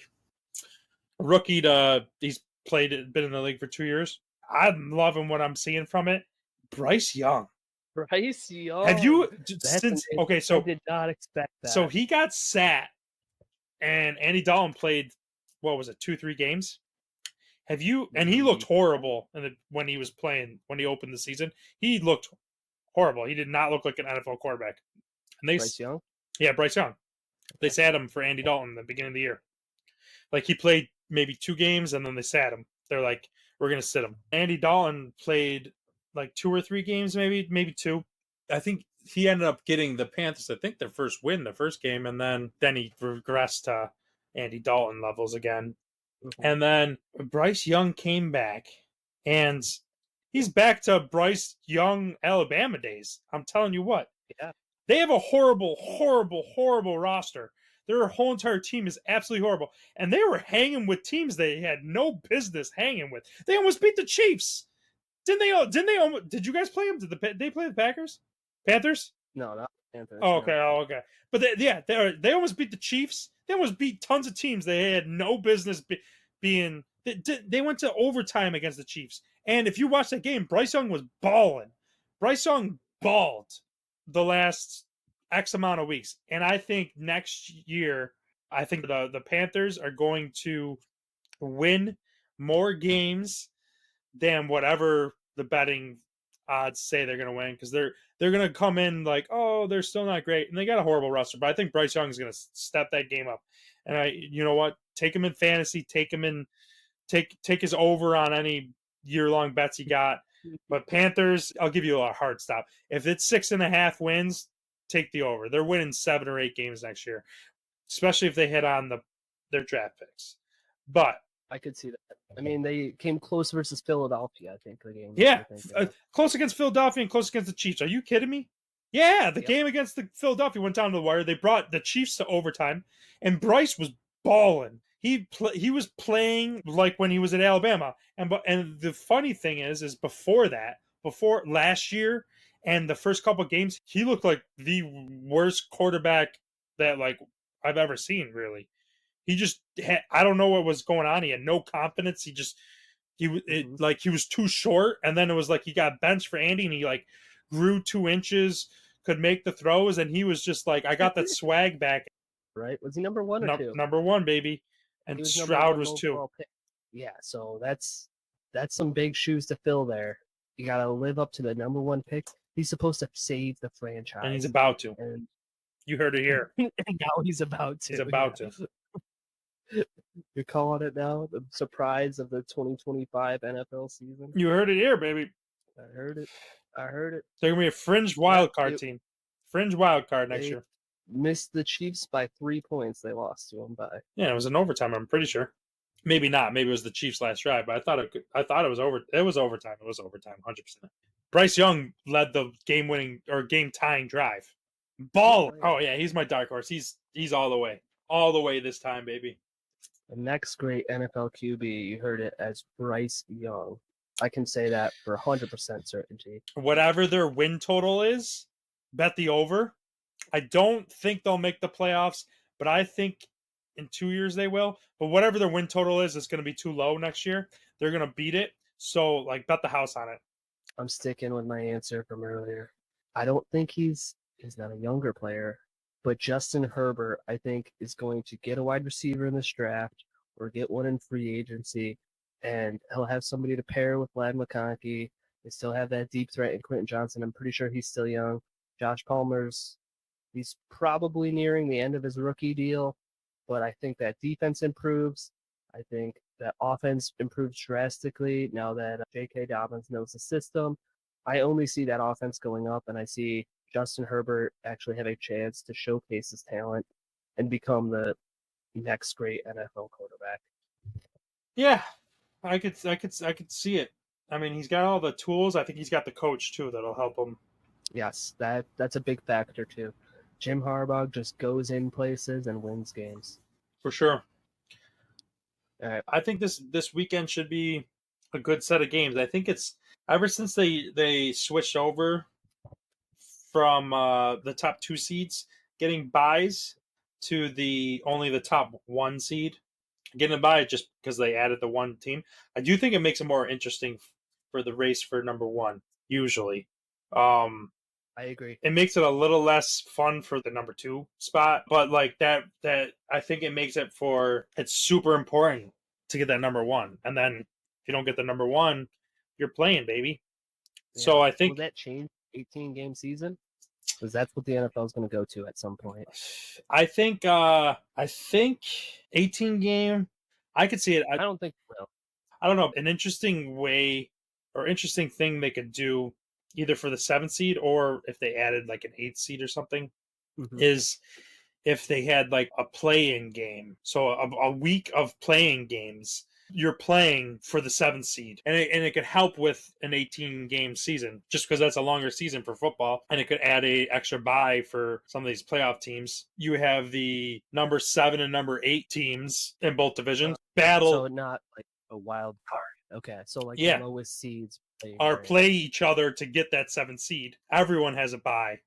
rookie to he's been in the league for 2 years. I'm loving what I'm seeing from it. Bryce Young. Bryce Young. Have you I did not expect that. So he got sat, and Andy Dalton played, 2-3 games? Have you? And he looked horrible when he was playing, when he opened the season. He looked horrible. He did not look like an NFL quarterback. And Bryce Young? Yeah, Bryce Young. They sat him for Andy Dalton at the beginning of the year. He played maybe 2 games, and then they sat him. They're like, we're going to sit him. Andy Dalton played 2 or 3 games, maybe 2. I think he ended up getting the Panthers, I think, their first win the first game, and then he regressed to Andy Dalton levels again. Mhm. And then Bryce Young came back, and he's back to Bryce Young Alabama days. I'm telling you what. Yeah. They have a horrible, horrible, horrible roster. Their whole entire team is absolutely horrible. And they were hanging with teams they had no business hanging with. They almost beat the Chiefs. Didn't they? Did you guys play them? Did they play the Packers? Panthers? No, not Panthers. Oh, No. okay. Oh, okay. But they almost beat the Chiefs. They almost beat tons of teams they had no business being. They went to overtime against the Chiefs. And if you watch that game, Bryce Young was balling. Bryce Young balled the last X amount of weeks. And I think next year, I think the Panthers are going to win more games than whatever the betting odds say they're going to win, because they're going to come in like, oh, they're still not great, and they got a horrible roster. But I think Bryce Young is going to step that game up. And you know what? Take him in fantasy. Take him in. Take his over on any year-long bets you got. But Panthers, I'll give you a hard stop. If it's 6.5 wins, take the over. They're winning 7 or 8 games next year, especially if they hit on their draft picks. But I could see that. I mean, they came close versus Philadelphia, I think, the game. yeah, close against Philadelphia and close against the Chiefs. Are you kidding me? Yeah, the game against the Philadelphia went down to the wire. They brought the Chiefs to overtime, and Bryce was balling. He was playing like when he was at Alabama. And the funny thing is before last year and the first couple of games, he looked like the worst quarterback that like I've ever seen. Really, he just had, I don't know what was going on. He had no confidence. He was too short, and then it was like he got benched for Andy, and he like grew 2 inches, could make the throws, and he was just like, I got that swag back. Right? Was he number 1 or 2? Number 1, baby. And Stroud was 2. Yeah, so that's some big shoes to fill there. You got to live up to the number 1 pick. He's supposed to save the franchise, and he's about to. And you heard it here. And now he's about to. He's about to. You're calling it now? The surprise of the 2025 NFL season? You heard it here, baby. I heard it. They're going to be a fringe wild card team. Fringe wild card next year. Missed the Chiefs by 3 points. They lost to them by. Yeah, it was an overtime, I'm pretty sure. Maybe not. Maybe it was the Chiefs' last drive, but I thought it was over. It was overtime. It was overtime, 100%. Bryce Young led the game-winning or game-tying drive. Ball. Oh yeah, he's my dark horse. He's all the way this time, baby. The next great NFL QB, you heard it, as Bryce Young. I can say that for 100% certainty. Whatever their win total is, bet the over. I don't think they'll make the playoffs, but I think in 2 years they will. But whatever their win total is, it's going to be too low next year. They're going to beat it. So, like, bet the house on it. I'm sticking with my answer from earlier. I don't think he's not a younger player, but Justin Herbert, I think, is going to get a wide receiver in this draft or get one in free agency, and he'll have somebody to pair with Vlad McConkey. They still have that deep threat in Quentin Johnson. I'm pretty sure he's still young. Josh Palmer's, he's probably nearing the end of his rookie deal, but I think that defense improves. I think that offense improves drastically now that J.K. Dobbins knows the system. I only see that offense going up, and I see Justin Herbert actually have a chance to showcase his talent and become the next great NFL quarterback. Yeah, I could see it. I mean, he's got all the tools. I think he's got the coach too that'll help him. Yes, that's a big factor too. Jim Harbaugh just goes in places and wins games. For sure. All right. I think this weekend should be a good set of games. I think it's ever since they switched over from the top 2 seeds getting buys to only the top 1 seed getting a bye just because they added the 1 team. I do think it makes it more interesting for the race for number 1 usually. I agree. It makes it a little less fun for the number 2 spot, but like that I think it makes it's super important to get that number 1. And then if you don't get the number 1, you're playing, baby. Yeah. So I think will that change 18-game season? Because that's what the NFL is going to go to at some point. I think 18-game. I could see it. I don't think it will. I don't know. An interesting way or interesting thing they could do either for the 7th seed or if they added like an 8th seed or something, Mhm. is if they had like a play-in game. So a week of playing games, you're playing for the 7th seed. And it could help with an 18-game season, just because that's a longer season for football. And it could add a extra bye for some of these playoff teams. You have the number 7 and number 8 teams in both divisions battle. So not like a wild card. Okay, so like Yeah. the lowest seeds Play each other to get that 7th seed. Everyone has a bye.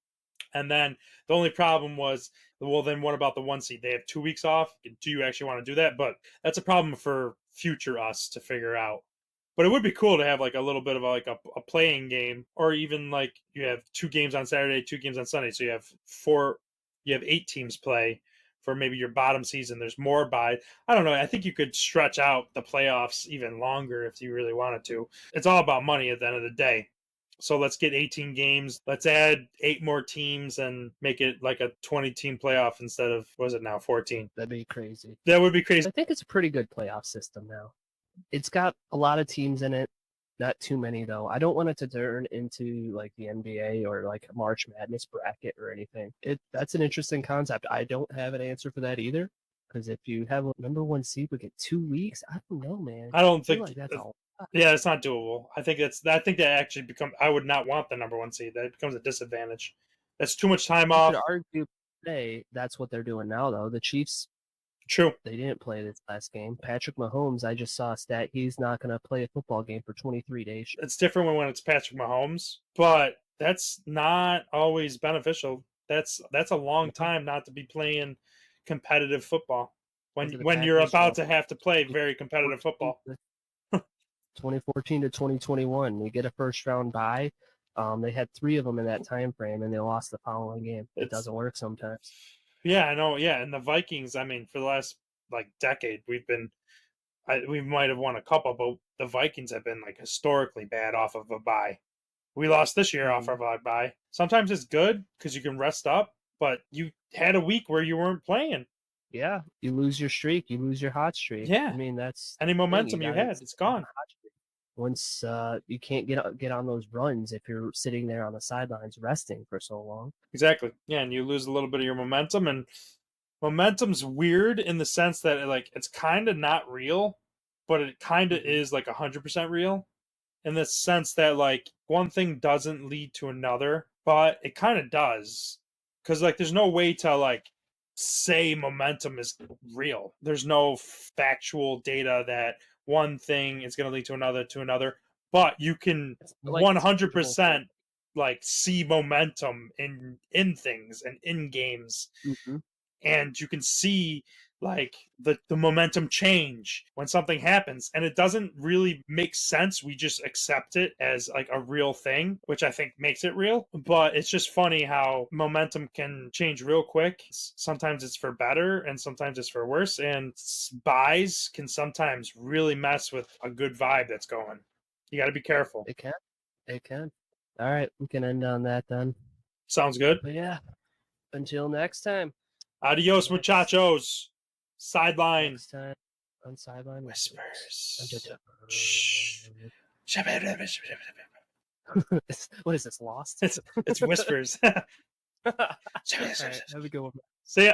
And then the only problem was, well, then what about the 1 seed? They have 2 weeks off. Do you actually want to do that? But that's a problem for future us to figure out. But it would be cool to have like a little bit of a playing game, or even like you have 2 games on Saturday, 2 games on Sunday. So you have 8 teams play for maybe your bottom season. There's more by, I don't know. I think you could stretch out the playoffs even longer if you really wanted to. It's all about money at the end of the day. So let's get 18 games. Let's add 8 more teams and make it like a 20-team playoff instead of, what is it now, 14? That'd be crazy. That would be crazy. I think it's a pretty good playoff system now. It's got a lot of teams in it. Not too many though. I don't want it to turn into like the NBA or like a March Madness bracket or anything. That's an interesting concept. I don't have an answer for that either. Because if you have a number 1 seed, we get 2 weeks. I don't know, man. I don't feel think like that's all. Yeah, it's not doable. I think that actually I would not want the number 1 seed. That becomes a disadvantage. That's too much time off. You could argue today that's what they're doing now though. The Chiefs, True. they didn't play this last game. Patrick Mahomes, I just saw a stat. He's not going to play a football game for 23 days. It's different when it's Patrick Mahomes, but that's not always beneficial. That's a long time not to be playing competitive football. When you're about to have to play very competitive football. 2014 to 2021, we get a first round bye. They had 3 of them in that time frame, and they lost the following game. It doesn't work sometimes. Yeah, I know. Yeah, and the Vikings. I mean, for the last like decade, we might have won a couple, but the Vikings have been like historically bad off of a bye. We lost this year off of a bye. Sometimes it's good because you can rest up, but you had a week where you weren't playing. Yeah, you lose your streak, you lose your hot streak. Yeah, I mean that's any momentum you had, it's gone. Once you can't get on those runs if you're sitting there on the sidelines resting for so long. Exactly. Yeah, and you lose a little bit of your momentum, and momentum's weird in the sense that like it's kind of not real, but it kind of is like 100% real, in the sense that like one thing doesn't lead to another, but it kind of does, because like there's no way to like say momentum is real. There's no factual data that one thing is going to lead to another, but you can Like 100% like see momentum in things and in games. Mm-hmm. And you can see like the momentum change when something happens, and it doesn't really make sense. We just accept it as like a real thing, which I think makes it real. But it's just funny how momentum can change real quick. Sometimes it's for better and sometimes it's for worse, and buys can sometimes really mess with a good vibe that's going. You got to be careful. It can. All right, we can end on that then. Sounds good. But yeah, until next time. Adios, muchachos. Sideline. Next time on Sideline Whispers. What is this, Lost? It's Whispers. All right, have a good one. See ya.